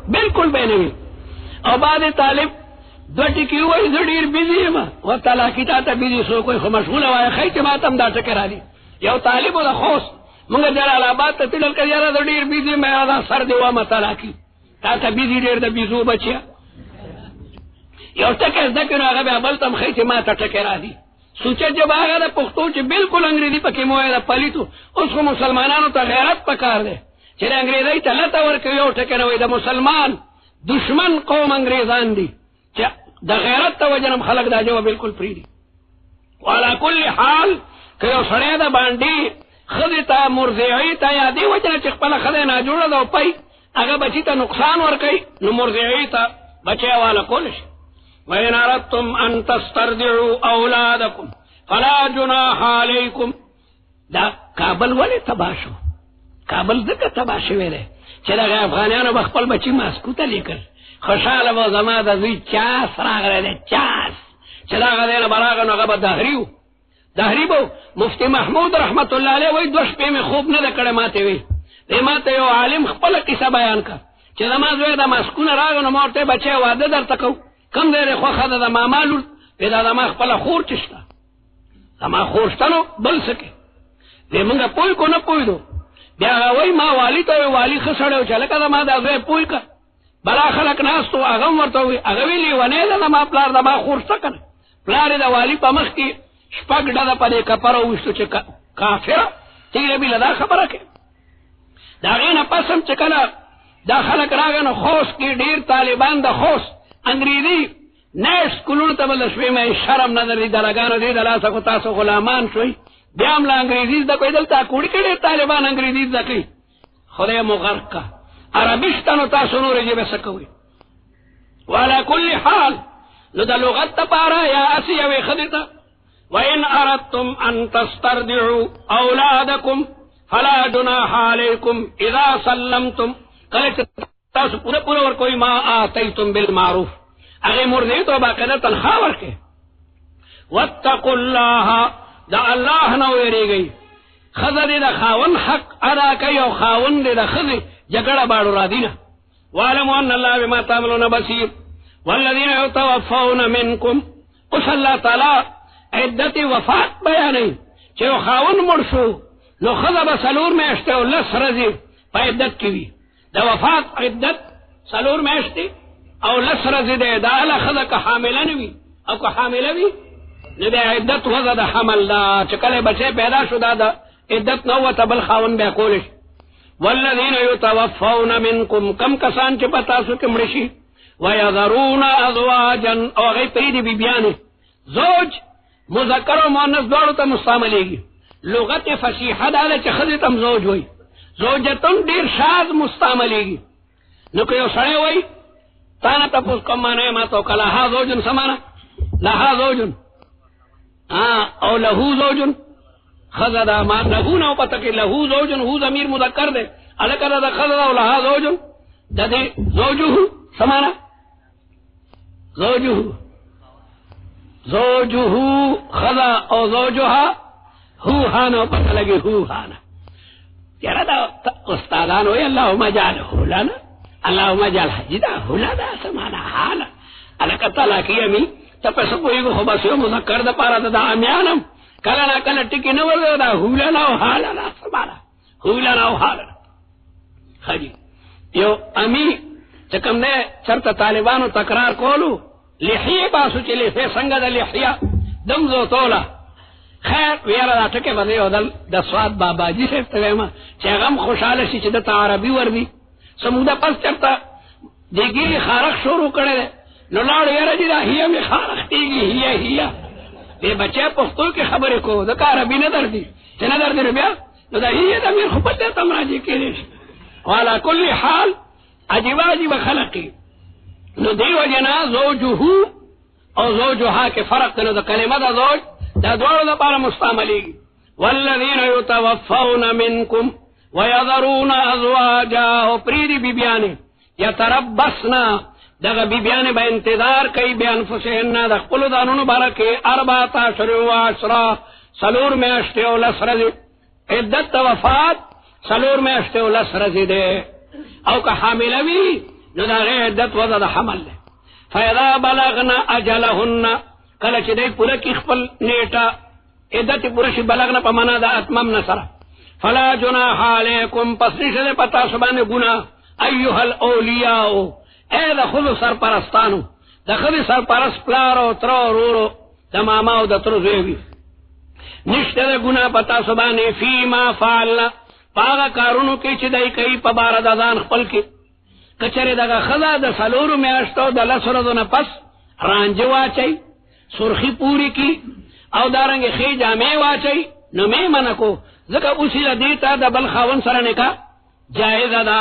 بالکل بینوی او بعد طالب دو ٹکی ہوئی زڑیر بیزی ہے و طلاقی تا بیزی سو کوئی خو مشغول ہوا خیچ ماتم دا ٹکر آلی یو طالب و دا خوص منگا جلال آباد تا تلل کر یارا زڑیر بیزی میں آدھا سر دیوا ما طلاقی تا بیزی دیر دا بیزو بچیا یو ٹکر دکنو آگا بے عبلتم خیچ ماتا ٹکر آلی سوچا جب آگا دا پختو چی بالکل انگریزی پکی موئے دا پلیتو اس کو مسلمانانو تا غیرت پکار دے چرے انگریزی تا لتا ورکیو ٹکروی دا مسلمان دشمن قوم انگریزان دی دا غیرت تا وجنم خلق دا جو بالکل پریدی والا کل حال کہ یو سڑے دا باندی خد تا مرضعی تا یا دی وجنہ چک پلا خد نا جوڑا دا پای اگا بچی تا نقصان ورکی نو مرضعی تا بچے والا کلش وَإِنْ أَرَدْتُمْ أَن تَسْتَرْضِعُوا أَوْلَادَكُمْ فَلَا جُنَاحَ عَلَيْكُمْ دا کابل ولی تباشو کابل ذکر تباشو ویلے چلا گیا افغانیانو بخپل بچی ماسکوتا لے کر خوشحال و زمان دا زوی چاس راگ رہے دے چاس چلا گا دینا براغنو غبا دہریو دہری بو مفتی محمود رحمت اللہ علیہ وی دوش پی میں خوب نہ دکڑے ماتے وی دے ماتے یو عالم خپل قصہ بیان کا چلا ما زوی دا ماسکونا راگنو مورتے بچے وعدے در تکو کم دے خوخا دا مامالو پیدا دا ما خپل خور چشتا دا ما خورشتنو بل سکے دے منگا پوئی کو نا پوئی دو بیا وی ما والی تا والی خسڑے چلکا دا ما دا زوی پوئی کا بلا خلق ناس تو اغم ورطوی اغوی لیوانے دا ما پلار دا ما خورشتا کن پلار دا والی پا مخ کی شپک دا پا دے کپرو وشتو چه کافر تیرے بھی لدا خبر رکھے دا غین پسم چکلا دا خلق راگن خوص کی دیر طالبان دا خوص انگریزی نیس کلون تبل شوی میں شرم نظر دی درگانو دی دلاسا کو تاسو غلامان شوی بیام لا انگریزی دا کوئی دلتا کوڑی کڑی طالبان انگریزی دا کلی خدای مغرق کا عربشتنو تاسو نور جب سکوی والا کل حال لدى لغت تپارا یا اسی اوی خدتا وَإِنْ أَرَدْتُمْ أَن تَسْتَرْضِعُوا أَوْلَادَكُمْ فَلَا جُنَاحَ عَلَيْكُمْ إِذَا سَلَّمْتُمْ کلچ تاسو پورا پورا ور کوئی ما آتیتم بالمعروف اگے مرضی تو باقاعدہ تنخواہ ورکے واتقوا اللہ دا اللہ نو ویری گئی خزر دا خاون حق ادا کئی او خاون دا خزر جگڑا باڑو را دینا وعلموا ان اللہ بما تعملون بصیر والذین یتوفون منکم اس اللہ تعالی عدت وفات بیانی چھو خاون مرشو نو خزر بسلور میں اشتے و لس رزی پا عدت کیوی دا وفات عدت سلور میں اشتے او لس رزی دے دا اللہ خزر کا حاملہ نوی او کا حاملہ وی ندے عدت وزا دا حمل دا چکلے بچے پیدا شدا دا عدت نوتا بل خاون بے کولش والذین یتوفون منکم کم کسان چپا تاسو کمرشی ویذرون ازواجا او غی پریدی بی بیانی زوج مذکر و مؤنث دوڑو تا مستعملے گی لغت فصیحہ دالے چھ خزتم زوج ہوئی زوجتن دیر شاز مستعملے گی نکو یو سڑے ہوئی تانا تپوس کم مانے ما تو کلاہا زوجن سمانا لہا زوجن او لہو زوجن خزدا ما لہو نو پتا کہ لہو زوجن ہو ضمیر مذکر دے الکر دا خزدا او لہا زوجن دا دے زوجو سمانا زوجو زوجو خزا او زوجوها ہو ہانا پتا لگے ہو ہانا یارا دا استادان ہوئی اللہم جعل ہولانا اللہم جعل حجدہ ہولانا سمانا حالا الکر تعالیٰ کی امی تب سبوئی کو خباسیو مذکر دا پارا دا امیانم کلنا کل ٹکی نور دا ہولانا و حالانا سمانا ہولانا و حالانا خجی یو امی چکم نے چرتا طالبانو تکرار کولو لحیه باسو چی لحیه سنگا دا لحیه دمزو تولا خیر ویرا دا ٹکے بدے و دا سواد بابا جی سے افتویما چی غم خوشحالشی چی دا عربی وردی سمودا پس چرتا دیگی خارق شروع کرے دے نو لاڑ یرا جی دا ہیا میں خارق تیگی ہیا دے بچے پختو کی خبری کو دا عربی ندر دی چی ندر دی ربیا نو دا ہیا دا میر خوبت دیتا مراجی کے لیش والا کل حال عجیب خلقی نو دیو جنا زوجہو او زوجہا کے فرق کنو دا کلمہ دا زوج دا دوارو دا پارا مستعملی گی والذین یتوفون منکم ویذرون ازواجا او پریدی بی بیانی یتربسنا دا بی بیانی با انتظار کئی بی انفسهن دا قلو دانونو بارکی 14 و 10 سلور میں اشتے و لس رزی عدت وفات سلور میں اشتے و لس رزی دے او کا حاملوی نو دا غیر عدت وزد حمل دے فیدا بلغنا اجلہن کلچ دے پورکی خپل نیٹا عدت پورشی بلغنا پا منا دا اتمم نصر فلا جناح علیکم پس نشد پتا سبان گناہ ایوہ الاولیاء اے دا خود سرپرستانو دا خود سرپرست پلارو ترو رورو دا ماماو دا ترو زیوی نشد گناہ پتا سبان فیما فعلنا پاگا کارونو کی چی دائی کئی پا بارد ازان خپل کی کچری دگا خدا دا سلورو میں اشتو دا لسردو نا پس رانجو آچائی سرخی پوری کی او دارنگ خی جامع آچائی نو میں منکو ذکا اسی دیتا دا بل خاون سرنکا جائز دا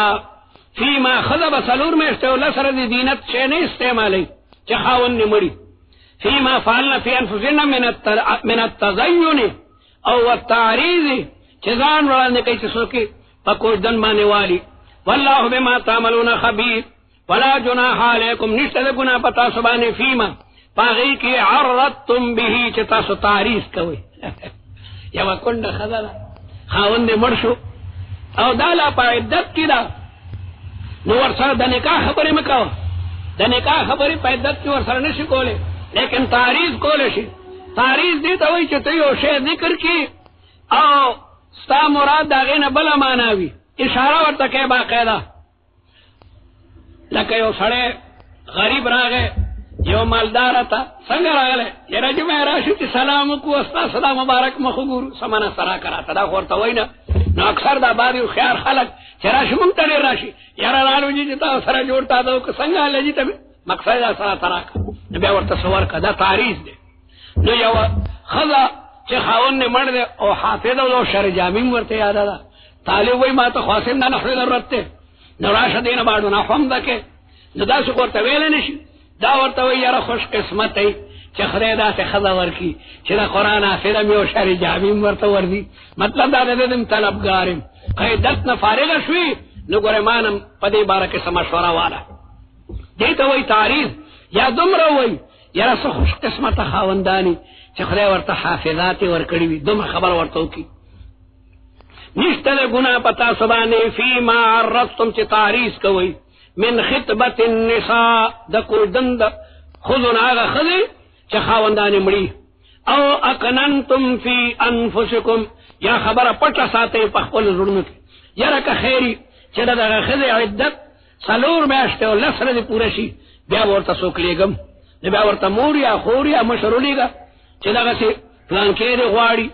فیما خدا با سلور میں اشتو لسرد دینت چینے استعمالی چی خاون نمڑی فیما فعلنا فی انفسنا من التزین او التعریض چیزان وراننے کئی چیزوں کی پکوش دن بانے والی واللہ بما تعملون خبیر ولا جناح علیکم نشتد گناہ پتا سبانے فیما پاغی کی عرضتم بھی چتا سو تعریض کوئی یا وکنڈ خدا خاون دے مرشو او دالا پا عدت کی دا نو ورسر دا نکاح خبری مکاو دا نکاح خبری پا عدت کی ورسر نشی کولے لیکن تعریض کولے شی تعریض دیتا ہوئی چتیو شے ذکر کی او ستا مراد داغین بلا ماناوی اشارہ ورطا کہ باقیدہ لکہ یو سڑے غریب راگے یو مالدارا تا سنگ راگلے یہ رجم راشو چی سلام کو استا صدا مبارک مخبور سمانا سرا کراتا دا خورتا وینا نو اکثر دا بادیو خیار خلق چی راشو منتنی راشی یارا رالو جی جتا سرا جوڑتا دا سنگا لجی تا مقصد دا سرا تراکا نبیا ورطا سور کا دا تعریض دے نو یو خضا چی خاون نے مرد دے او حافظ او شر جامیم ورتے یادا دا طالب وی ما تو خواسم دا نحوی ضرورت تے نو راش دین باڑو نحوم دا کے نو دا سکورتا ویلے نشی دا ورتا وی یارا خوش قسمت ای چی خدای دا سے خضا ورکی چی دا قرآن آفیدم یو شر جامیم ورتا وردی مطلب دا دم طلبگارم قیدت نفارغ شوی نو گوری مانم پدی بارک سمشورا والا دیتا وی تعریض یا دم رو وی یارا سو خوش قسمت خاوندانی چی خدای ورتا حافظاتی ورکڑی وی دم خبر ورتاو کی نشتل گناہ پتا سبانے فیما عرضتم چی تعریض کوئی من خطبت النساء دا کوردن دا خذن آغا خذی چی خاوندانی مڑی او اکننتم فی انفسکم یا خبر پٹا ساتے پخپل ظلم کی یا رکا خیری چی دا خذی عدت سلور میں اشتے و لسر دی پورشی بیا ورطا سوکلی گم بیا ورطا موری یا خوری یا مشرولی گا چی دا سی پلانکیر غواری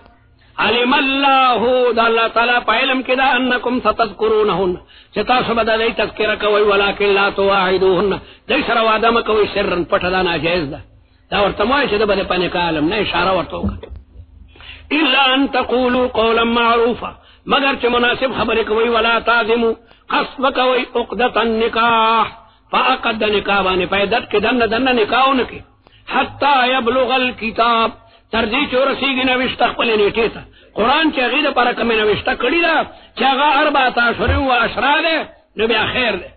علم اللہ دا اللہ تعالیٰ پا علم کدا انکم ستذکرونہن چتا سبدا دی تذکرہ کوئی ولیکن لا تواعدوہن دی سر وعدم کوئی سرن پٹھدا ناجائز دا دا ورطموئی چدا بدے پانے کا علم نا اشارہ ورطو کا الا ان تقولوا قولا معروفا مگر چھ مناسب خبر کوئی ولا تعظموا قصب کوئی اقدت النکاح فاقد نکاح بانے پیدت کے دن دن نکاح نکی حتی یبلغ الکتاب ترجی چو رسیگی نوشتا خپلی نیٹی تا قرآن چی غید پارا کمی نوشتا کڑی دا چی اغا 14 و اشرا دے نو بیا خیر دے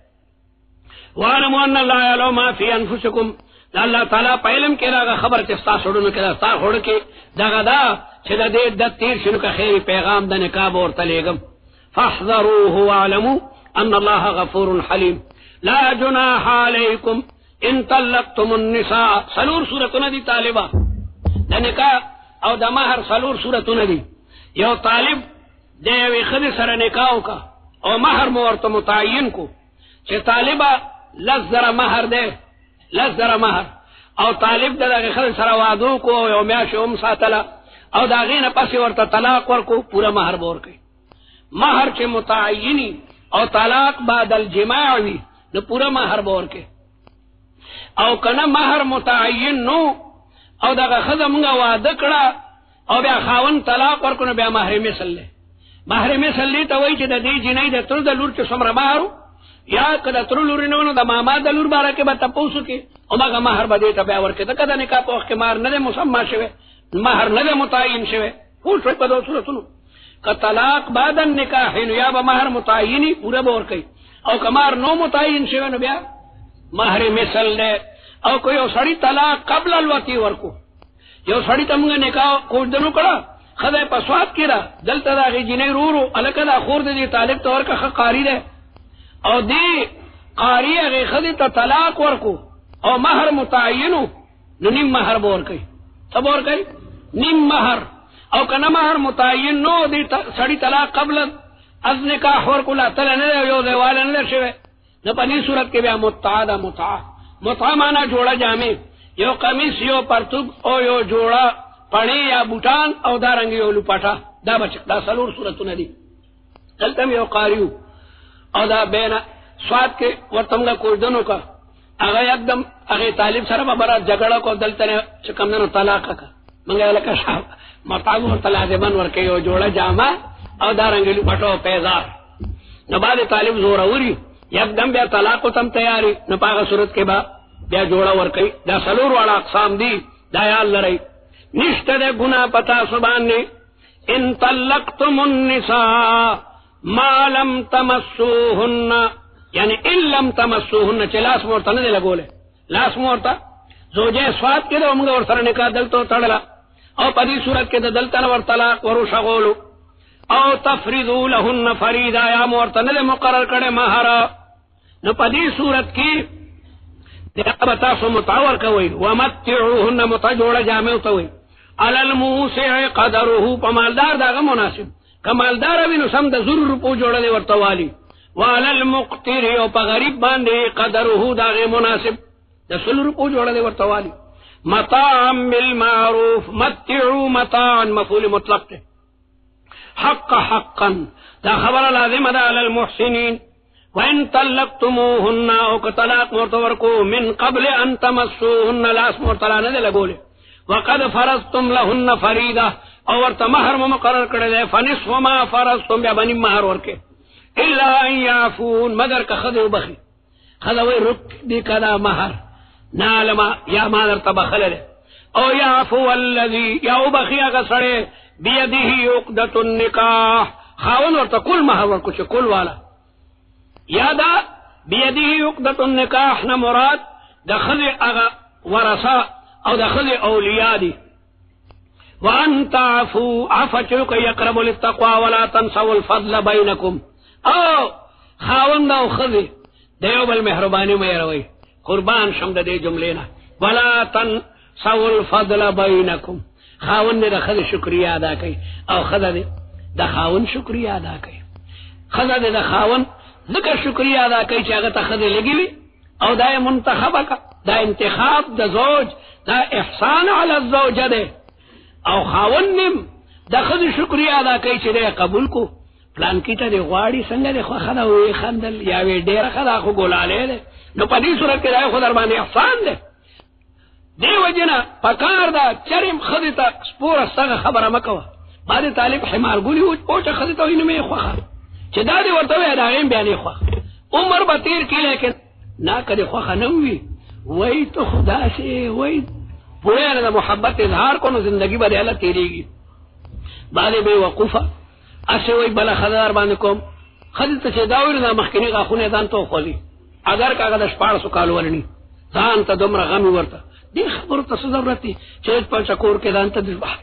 وعلمو ان اللہ یعلم ما فی انفسکم دا اللہ تعالیٰ پا علم کی دا خبر چستا سوڑنو کی دا ستا خوڑ کی دا غدا چی دا دیر دا تیر شنو کا خیری پیغام دا نکاب اور تلیگم فاحذروه وعلمو ان اللہ غفور حلیم لا جناح علیکم ان طلقتم النساء سلور سورتنا دی طالبہ دا نکاح او دا مہر سلور صورتون دی یو طالب دے یوی خد سر نکاحو کا او مہر مورت متعین کو چھ طالبہ لزر مہر دے، لزر مہر، او طالب دغه خل سره وعدو کو یو میاش هم ساتلا او داغینه پس ورته طلاق ورکو پورا مہر بور کوي. مہر چې متعینی او طلاق بعد الجماع وی نو پورا مہر بور کوي. او کنه مہر متعین نو او دغه خزه مونږه وعده کړه او بیا خاون طلاق ورکو نو بیا مہر مثل له. مہر مثل لی ته وای چې د دې جنۍ د تر د لور چې څومره مہر یا کله تر لور نه د ماما د لور باره کې به تاسو کې او هغه مہر به دې ته بیا ورکړه. کله نکاح په وخت کې مہر نه مسمى شوی، مہر نه متعین شوی، ټول څه په دوه صورتونو ک طلاق بعد النکاح یا به مہر متعینی پورا به ورکړي او کمار نو متعین شوی نو بیا مہر مثل له. او کوئی یو سړی طلاق قبل الوتی ورکو، یو سړی ته موږ نکاح کوډ دنو کړه خدای په سواد کړه دلته دا غي جنې رورو الکه دا خور دې طالب تور کا قاری ده او دی قاری هغه خدای ته طلاق ورکو او مہر متعینو نو نیم مہر بور کوي. سب اور کوي نیم مہر او کنه مہر متعین نو دی سړی طلاق قبل از نکاح ورکو لا تل نه یو دیوال نه شوی نو په دې صورت کې بیا متعاده متعا مانا جوڑا جامع یو قمیص یو پرتوب او یو جوڑا پڑی یا بوٹان او دارنگ یو لپاٹا دا بچک دا سلور صورتو ندی. دلتم یو قاریو او دا بینا سواد کے ورطمگا کوردنو کا اگا یکدم اگے طالب سر ببرا جگڑا کو دلتنے چکم دنو طلاقا کا منگا لکا شاہ مطاقو ورطلازبان ورکے یو جوڑا جامع او دارنگ لپاٹو پیزار نباد طالب زوروری یکدم بیا طلاق تم تیاری نو پاغه صورت کې با بیا جوړا ور کوي. دا سلور والا اقسام دی دا یاد لرئ. نشته د ګنا پتا سبحانه ان طلقتم النساء ما لم تمسوهن یعنی ان لم تمسوهن چې لاس مورته نه لګولې لاس مورته زوجه سواد کې د موږ ور سره نکاح دلته تړلا او په دې صورت کې د دلته ور طلاق ورو شغولو او تفریضوا لهن فریضا یا مورتنه مقرر کړي مہر نو په دې صورت کې د تاسو متعور کوي ومتعوهن متجوړه جامع توي علی الموسع قدره پمالدار داغه مناسب کمالدار وینو سم د زر روپو جوړه ورته والی وعلى المقتر او په غریب باندې قدره داغه مناسب د 100 روپو جوړه ورته والی. متاعا بالمعروف متعوا متاعا مفعول مطلق ته حقا دا خبر لازم دا علی المحسنین وان طلقتموهن او طلاق مرتورکو من قبل ان تمسوهن لاس مرتلانه دے لگولے وقد فرضتم لهن فریضہ او ورت مہر مقرر کړی دی فنصف ما فرضتم بیا بنی مہر ورکے الا ان يعفون مگر که خذو بخی خذوی رک دی کدا مہر نالما یا مادر تبخل دے او يعفو الذي یا بخی اگا سڑے بیدیه عقدۃ النکاح خاون ورته کل مہر ورکو چې کل والا یادا بیدیه عقدۃ النکاح نہ مراد دخل اغا ورثا او دخل اولیاء دی وان تعفو عفتو کہ یقرب للتقوى ولا تنسوا الفضل بینکم او خاون دا خذ دیو بل مہربانی میں روی قربان شمد دے جملینا ولا تنسوا الفضل بینکم خاون نے خد شکریہ ادا کی او خدا دے دا خاون شکریہ ادا کی خدا دے دا خاون ذکر شکریہ ادا کی چاہتا تا خد لگی وی او دا منتخب کا دا انتخاب دا زوج دا احسان علی الزوج دے او خاون نم دا خد شکریہ ادا کی چاہتا دے قبول کو پلان کی تا دے غواری سنگا دے خدا ہوئی خندل یا وی دیر خدا خو گولالے دے نو پا دی صورت کے دائے خدا ربانے احسان دے دیو جنا پکار دا چرم خدتا سپور استغ خبر مکوا بعد طالب حمار گولی اوچا خدتا ہوئی نمی خواخا چه دا دی ورطوی داغیم بیانی خواخ عمر بطیر کی لیکن نا کدی خواخا نموی وی تو خدا سے وی پویا دا محبت اظہار کنو زندگی با دی اللہ تیری گی بعد بے وقوفا اسے وی بلا خدار باندکم خدتا چه داوی دا مخکنی غاخونی دان تو خولی اگر کاغا دا شپار سکالو ورنی دان تا دمرا غمی ورطا دی خبر تصدرتی چیز پر چکور کے دانتا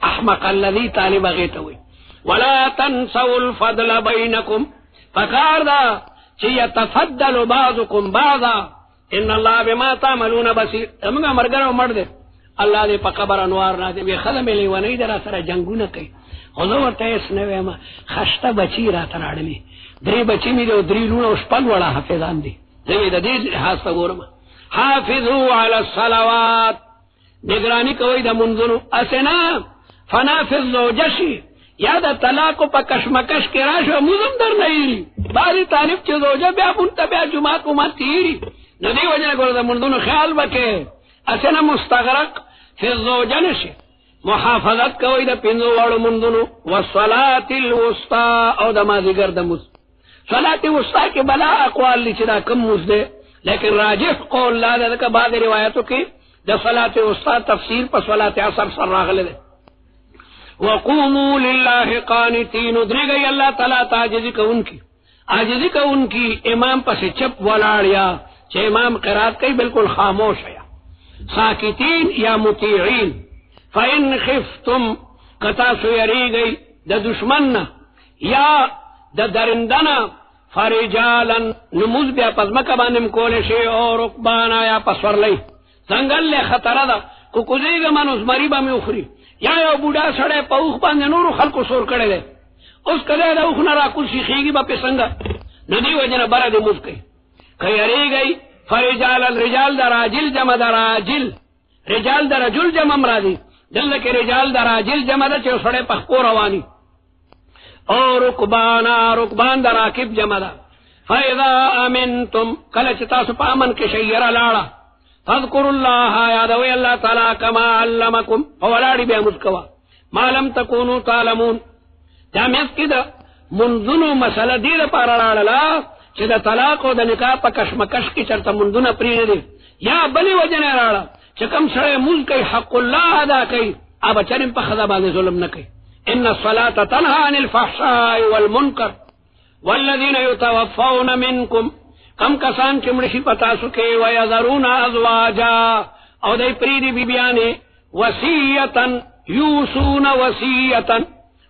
احمق اللذی طالب غیتا ہوئی ولا تنسوا الفضل بینکم فکار دا چی یتفضل بعضکم بعضا ان اللہ بما تعملون بصیر امگا مرگر و مرد اللہ دے پا قبر انوار نا دے بے خدم لی ونی در سر جنگو نکی خضور تیس نوے ما خشتا بچی را تراڑلی دری بچی می دے دری لونا اس پل وڑا حفظان دی زوی دا دید لحاظ تا گورم حافظو علی الصلوات نگرانی کوئی دا منزنو اسنا فنافذ زوجشی یا دا طلاقو پا کشمکش کی راشو موزم در نیری باری طالب چی زوجہ بیا بنتا بیا جماعت کو مات تیری ندی وجہ گورا دا منزنو خیال بکے اسنا مستغرق فی الزوجنشی محافظت کوئی دا پنزو وارو منزنو والصلاة الوسطى او دا مازگر دا مز صلاة الوسطى کی بلا اقوال لی چی دا کم مز دے لیکن راجح قول لا دا کا بعد روایتوں کی دا صلاة الوسطى تفسیر پا صلاة عصر سر راغل دے وقوموا للہ قانتین ادری گئی اللہ تعالیٰ تاجزی کا ان کی امام پس چپ ولاڑیا چھ امام قرات کئی بالکل خاموش ہے ساکتین یا مطیعین فَإِنْ خِفْتُمْ قطاسو یری گئی دا دشمن یا دا درندنا فرجالا نموز بیا پزمکا بانم کولشی اور رکبانا یا پسور لئی زنگل لے خطر دا کو کزیگا من اس مریبا میں اخری یا یو بوڑا سڑے پا اوخ باندے نورو خلقو سور کڑے دے اس کدے دا اوخ نرا کل شیخیگی با پسنگا ندی وجن برا دی موز کئی کئی یری گئی فرجالا رجال دا راجل جمع دا راجل رجال دا رجل جمع مرادی دل کے رجال دا راجل جمع دا چو سڑے پخپو روانی اور رکبان دا راکب جمع دا فَإِذَا أَمِنْتُمْ کلچ تاسو پا امن کے شیر لاڑا فَاذْكُرُ اللَّهَ یادوی اللہ تعالیٰ کما علمکم فولاڑی بے مذکوا ما لم تکونو تعلمون جامعیت کی دا منذنو مسئلہ دید پارا لاڑا چی دا طلاق و دا نکاح پا کشمکش کی چرتا منذن پرین دے یا بلی وجن لاڑا چکم سڑے ملک کئی حق اللہ ادا کئی اب چرم پا خدا باندے ظلم نہ کئی ان الصلاة تنہا عن الفحشاء والمنکر والذین یتوفون منکم کم کسان چمڑشی پتا سکے ویذرون ازواجا او دای پریدی بی بیانے وسیعتا یوسون وسیعتا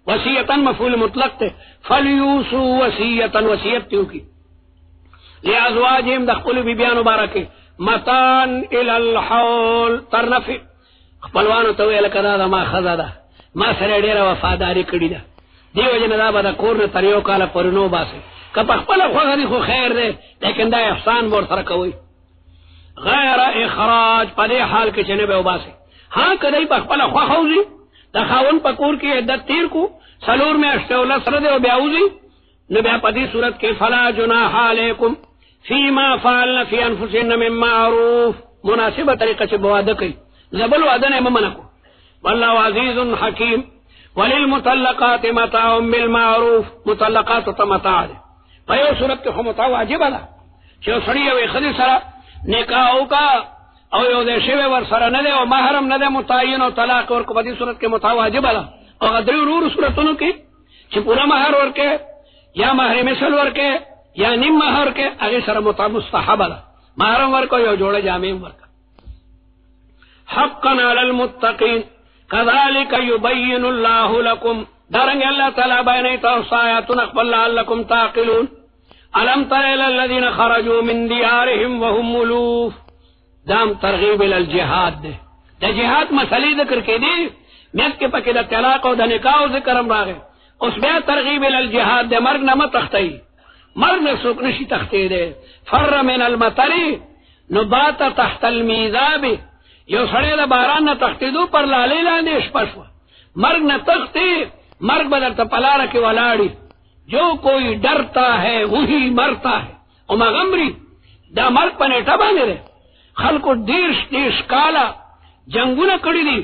وسیعتا مفعول مطلق تے فلیوسو وسیعتا وسیعت تیو کی لازواجہم دخل بی بیانو بارکے متان الالحول ترنفی خپلوانو توی لکدا دا ما خزا ما سره ډیره وفاداری کړی ده دیو جن دا به کور نه تریو کاله پرنو باسه که په خپل خوغری خو خیر ده لیکن دا احسان ور سره کوي غیر اخراج په دې حال کې چنه به وباسه ها کدی په خپل خوغوزی دا خاون په کور کې عدت تیر کو سلور میں اشتولا سره ده بیاوزی نو بیا په دې صورت کې فلا جناح علیکم فيما فعلن في انفسهن من معروف مناسبه طریقه سے بواده کوي زبل وعده نه منکو واللہ عزیز حکیم وللمطلقات متاع بالمعروف مطلقات تمتاع دے پیو صورت کے متاع واجب دا چو سڑی او خدی سرا نکاحو کا او یو دے شوی ور سرا ندے او محرم ندے متعین او طلاق ور کو بدی صورت کے متاع واجب دا او ادری رور صورتونو کی چھ پورا مہر ور کے یا مہر مثل ور کے یا نیم مہر کے اگے سرا متاع مستحب دا محرم ور کو یو جوڑے جامع ور کا حقا علی المتقین كذلك يبين الله لكم دارنگ اللہ تعالی بیانیتا آیاتن اقبل لعلكم تعقلون الم تر الى الذين خرجوا من ديارهم وهم ملوف دام ترغیب الى الجهاد دے دا جہاد مسئلے ذکر کے دی میت کے پکے دا طلاق و دا نکاح ذکرم راگے اس میں ترغیب الى الجهاد دے مرگ نہ تختی مرگ نہ سوک نشی تختی دے فر من المطر نبات تحت المیزاب یو سڑے دا باران نہ تختی دو پر لالے لاندے شپشوا مرگ نہ تختی مرگ بدر تا پلارا کی ولاڑی جو کوئی ڈرتا ہے وہی مرتا ہے اما غمری دا مرگ پنیٹا بانے رہے خلقو دیرش کالا جنگونا کڑی دی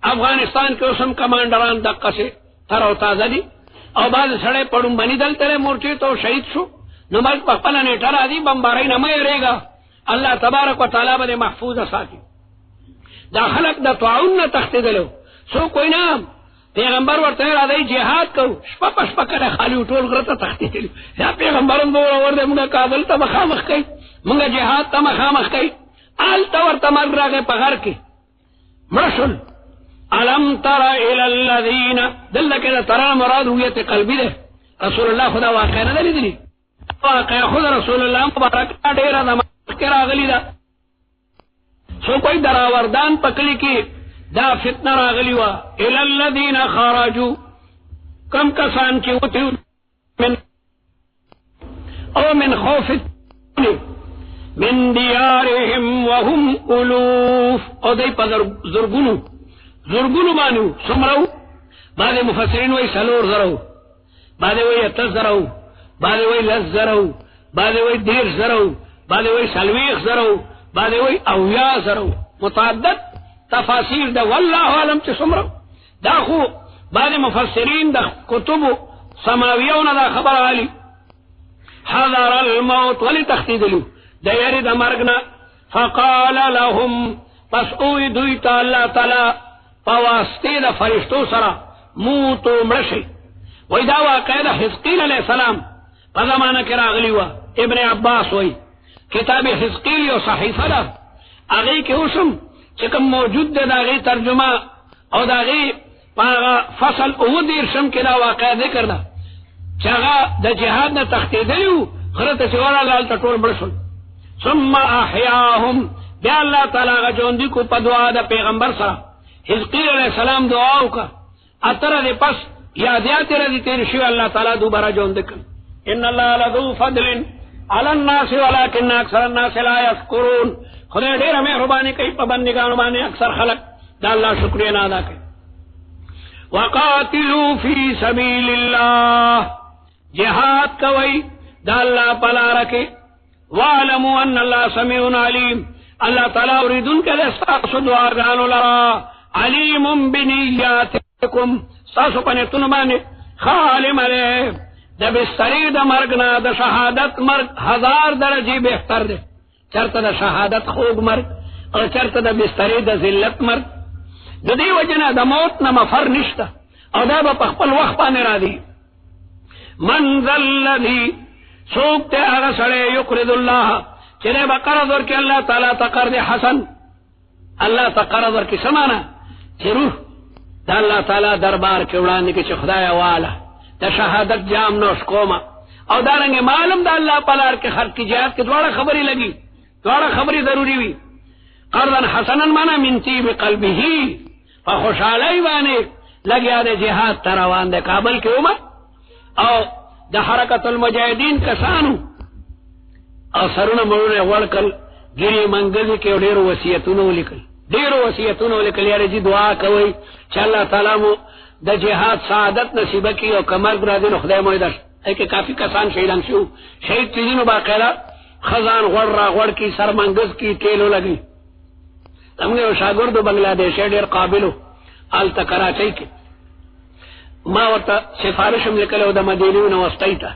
افغانستان کے اسم کمانڈران دقا سے تر و تازہ دی او بعد سڑے پڑوں بنی دل ترے مورچے تو شہید شو نو مرگ پخپلا نیٹا را دی بمبارائی نمائے رہے گا اللہ تبارک و تعالیٰ بدے محفوظ ساکی دا خلق دا تعاون نہ تختی دلو سو کوئی نام پیغمبر ورطا ارادائی جہاد کو شپا پشپا کرے خالی اٹھول غرطا تختی دلو یا پیغمبرن بورا ورده منگا کابل تا مخامخ کئی منگا جہاد تا مخامخ کئی آل تا ورطا مرگ راگے پغر کی مرشل علم تر الالذین دلکہ دا ترا مراد ہویت قلبی دے رسول اللہ خدا واقع نہ دلی دلی واقع خدا رسول اللہ مبارک ڈیرا دا مکر آگلی دا سو کوئی دراوردان پکلی کی دا فتنہ راغلی وا الالذین خرجوا کم کسان کی ہوتی من او من خوف من دیارهم وهم الوف او دی پا زرگونو بانو سمرو بعد مفسرین وی سلور زرو بعد وی اتس زرو بعد وی لس زرو بعد وی دیر زرو بعد وی سلویخ زرو بعد وی اویا زرو متعدد تفاصیر دا واللہ علم چی سمرو دا خو بعد مفسرین دا کتب سماویون دا خبر علی حضر الموت ولی تختید لو دا یری دا مرگنا فقال لهم پس اوی دویتا اللہ تعالی پواسطی دا فرشتو سرا موتو مرشی وی دا واقع دا حزقیل علیہ السلام پا زمانہ کی راغلی وا ابن عباس وی کتاب حزقیل و صحیفہ دا اغی کے اسم چکم موجود دا اغی ترجمہ او دا اغی فصل او دیر شم کی دا واقع ذکر دا چاگا دا جہاد نا تختیدلیو خرط سوارا لالتا طول برسل ثم احیاهم بیا اللہ تعالیٰ غا جوندی کو پا دعا دا پیغمبر سرا حزقیل علیہ السلام دعاو کا اتر دے پس یادیات رضی تیر شو اللہ تعالیٰ دوبارہ جوندکن ان اللہ لذو فضل علی الناس ولكن اکثر الناس لا یذکرون خدا دیر مہربانی کئی پابندگانو بانے اکثر خلق دا اللہ شکریہ ادا کئی وقاتلوا فی سبیل اللہ جہاد کوئی دا اللہ پلا رکے وعلموا ان اللہ سمیع علیم اللہ تعالیٰ اوریدن کے لئے ساسو دعاگانو لرا علیم بنیاتکم ساسو پنیتن بانے خالم علیہ دا بستری دا مرگنا دا شہادت مرگ 1000 درجی بہتر دے چرتا دا شہادت خوب مرگ اور چرتا دا بستری دا ذلت مرگ دا دی وجنا دا موت نا مفر نشتا او دا با پخپل وقت پانے را دی من ذا الذی سوکتے آغا سڑے یقرد اللہ چلے با قرض ورکی اللہ تعالیٰ تا قرض حسن اللہ تا قرض ورکی سمانا چی روح دا اللہ تعالیٰ دربار کے اڑانے کی چی خدای والا دا شہادت جام نوش کوما او دارنگے معلوم دا اللہ پلار کے خرد کی جہاد کے دوارا خبری لگی دوارا خبری ضروری ہوئی قرضا حسنا مانا من طیب قلبی ہی پا خوشحالی بانے لگیا دے جہاد تروان دے کابل کے عمر او دا حرکت المجاہدین کسانو او سرون مرون وڑکل گری منگزی کے ڈیرو وسیعتونو لکل یاری جی دعا کوئی چا اللہ تعالیٰ مو دا جہاد سعادت نصیب کی او کمر برادین خدای مویدش ایک کافی کسان شہیدان شو شہید چیزینو باقیلا خزان غڑ را غڑ کی سر منگز کی تیلو لگی تمگے او شاگردو بنگلہ دیش دیر قابلو آلتا کراچی کی ما ورطا سفارشم لکلو دا مدینیو نوستی تا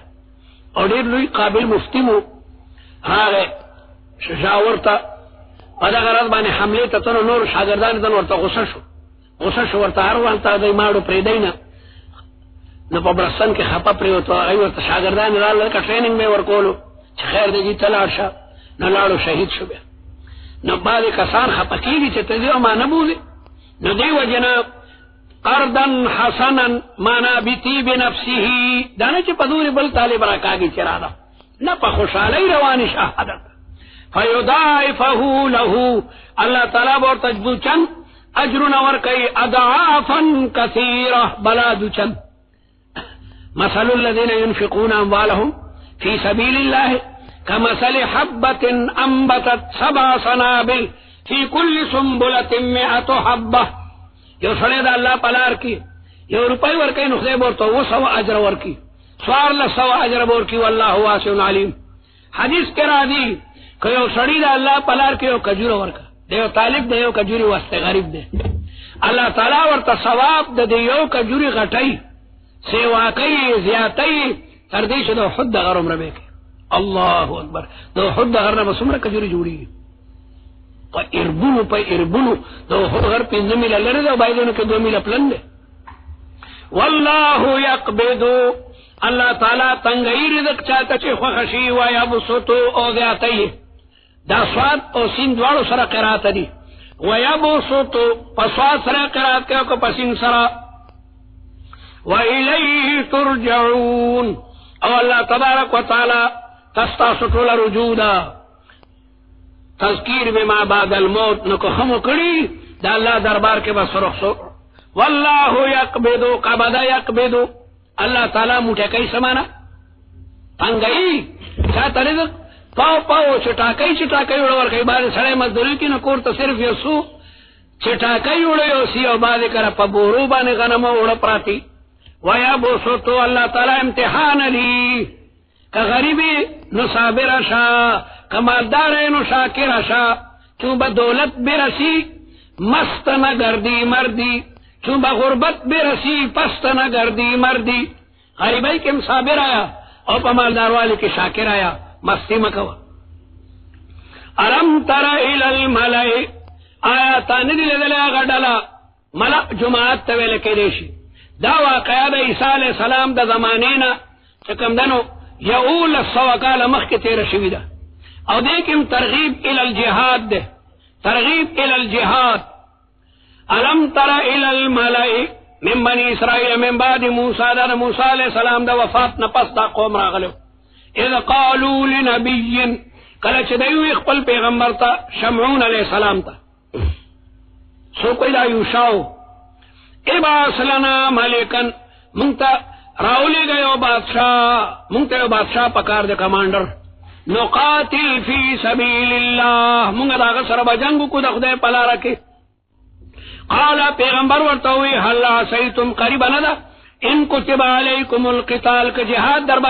او دیر لوی قابل مفتیمو آگے شاورتا پدا غرض بانے حملے تا تنو نور شاگردان تن ورطا غصشو ورطا هر وانتا دی مارو پریدینا نو پا برستان کے خپا پریوتو آگئی ورطا شاگردان رال لکا ٹریننگ میں ورکولو چھ خیر دی جی تلار شا نو لارو شہید شو بیا نو بعد کسان خپا کی دی چھ تزیو ما نبوزی نو دی وجنا قردن حسنا مانا بیطیب نفسی دانا چھ پدوری بل طالب راکاگی چرادا نا پا خوشحالی روانی شہادت فیضائفہو لہو اللہ تعالیٰ بور تجبو چند اجر نور کئی اضعافا کثیرہ بلادو چند مثل الذین ينفقون اموالهم فی سبیل اللہ کمثل حبت انبتت 7 سنابل فی کل سنبلت 100 حبہ یو سڑے دا اللہ پلار کی یو روپئی ورکی نخدے بورتا وہ 100 اجر ورکی سوار 100 اجر بورکی واللہ واسع علیم حدیث کے را دی کہ یو سڑی دا اللہ پلار کی یو کجور ورکا دیو طالب دیو کجوری واسطے غریب دے اللہ تعالیٰ ورطا ثواب دا دیو کجوری غٹائی سیواقی زیادتی تردیش دو حد غر عمر بے کے اللہ اکبر دو حد غر نبس عمر کجوری جوڑی پا اربنو دو حد غر 5 میل لرے دو بائدونو کے 2 میل پلن دے واللہ یقبدو اللہ تعالیٰ تنگئی رزق چاہتا چی خوخشی و یبسطو او زیادتی دا سواد او سین دوارو سر قرات دی و یبسطو پسواد سر قرات کے او پسین سر و الیہ ترجعون او اللہ تبارک و تعالی تستاسطو لرجودا تذکیر بما بعد الموت نکو ہمو کڑی دا اللہ دربار کے بس رخصو واللہ یقبدو قبض یقبدو اللہ تعالی موٹے کئی سمانا تنگئی چاہتا رزق پاو پاو چٹاکی اڑو ورکی بازی سڑے مزدوری کی نکور تا صرف یسو چٹاکی اڑو یوسی او بازی کرا پا بورو بانی غنم اڑو پراتی ویا بوسو تو اللہ تعالی امتحان لی کہ غریبی نو صابر شا کہ مالدار نو شاکر شا چون با دولت برسی مست نگردی مردی چون با غربت برسی پست نگردی مردی غریبی کم صابر آیا او پا مالدار والی کی شاکر آیا مستی مکوا ارم تر الى الملئی آیا تانی دی لدلے آگا ڈالا ملک جماعت تویلے کے دیشی دا واقعہ دا عیسیٰ علیہ السلام دا زمانینا چکم دنو یعول السوکال مخ کے تیر شوی دا او دیکھم ترغیب الى الجہاد دے ترغیب الى الجہاد الم تر الى الملئی من بنی اسرائیل من بعد موسیٰ دا موسیٰ علیہ السلام دا وفات نپس دا قوم راغلو اذ قالوا لنبی کلچ دیو اخپل پیغمبر تا شمعون علیہ السلام تا سو کوئی دا یوشاو اباس لنا ملکن منگتا راولی گئے منگتا بادشاہ پکار دے کمانڈر نقاتل فی سبیل اللہ منگا دا غصر بجنگو کو دخدے پلا رکے قالا پیغمبر ورطوی حل عصیتم قریبا ندا ان کتب علیکم القتال کا جہاد دربار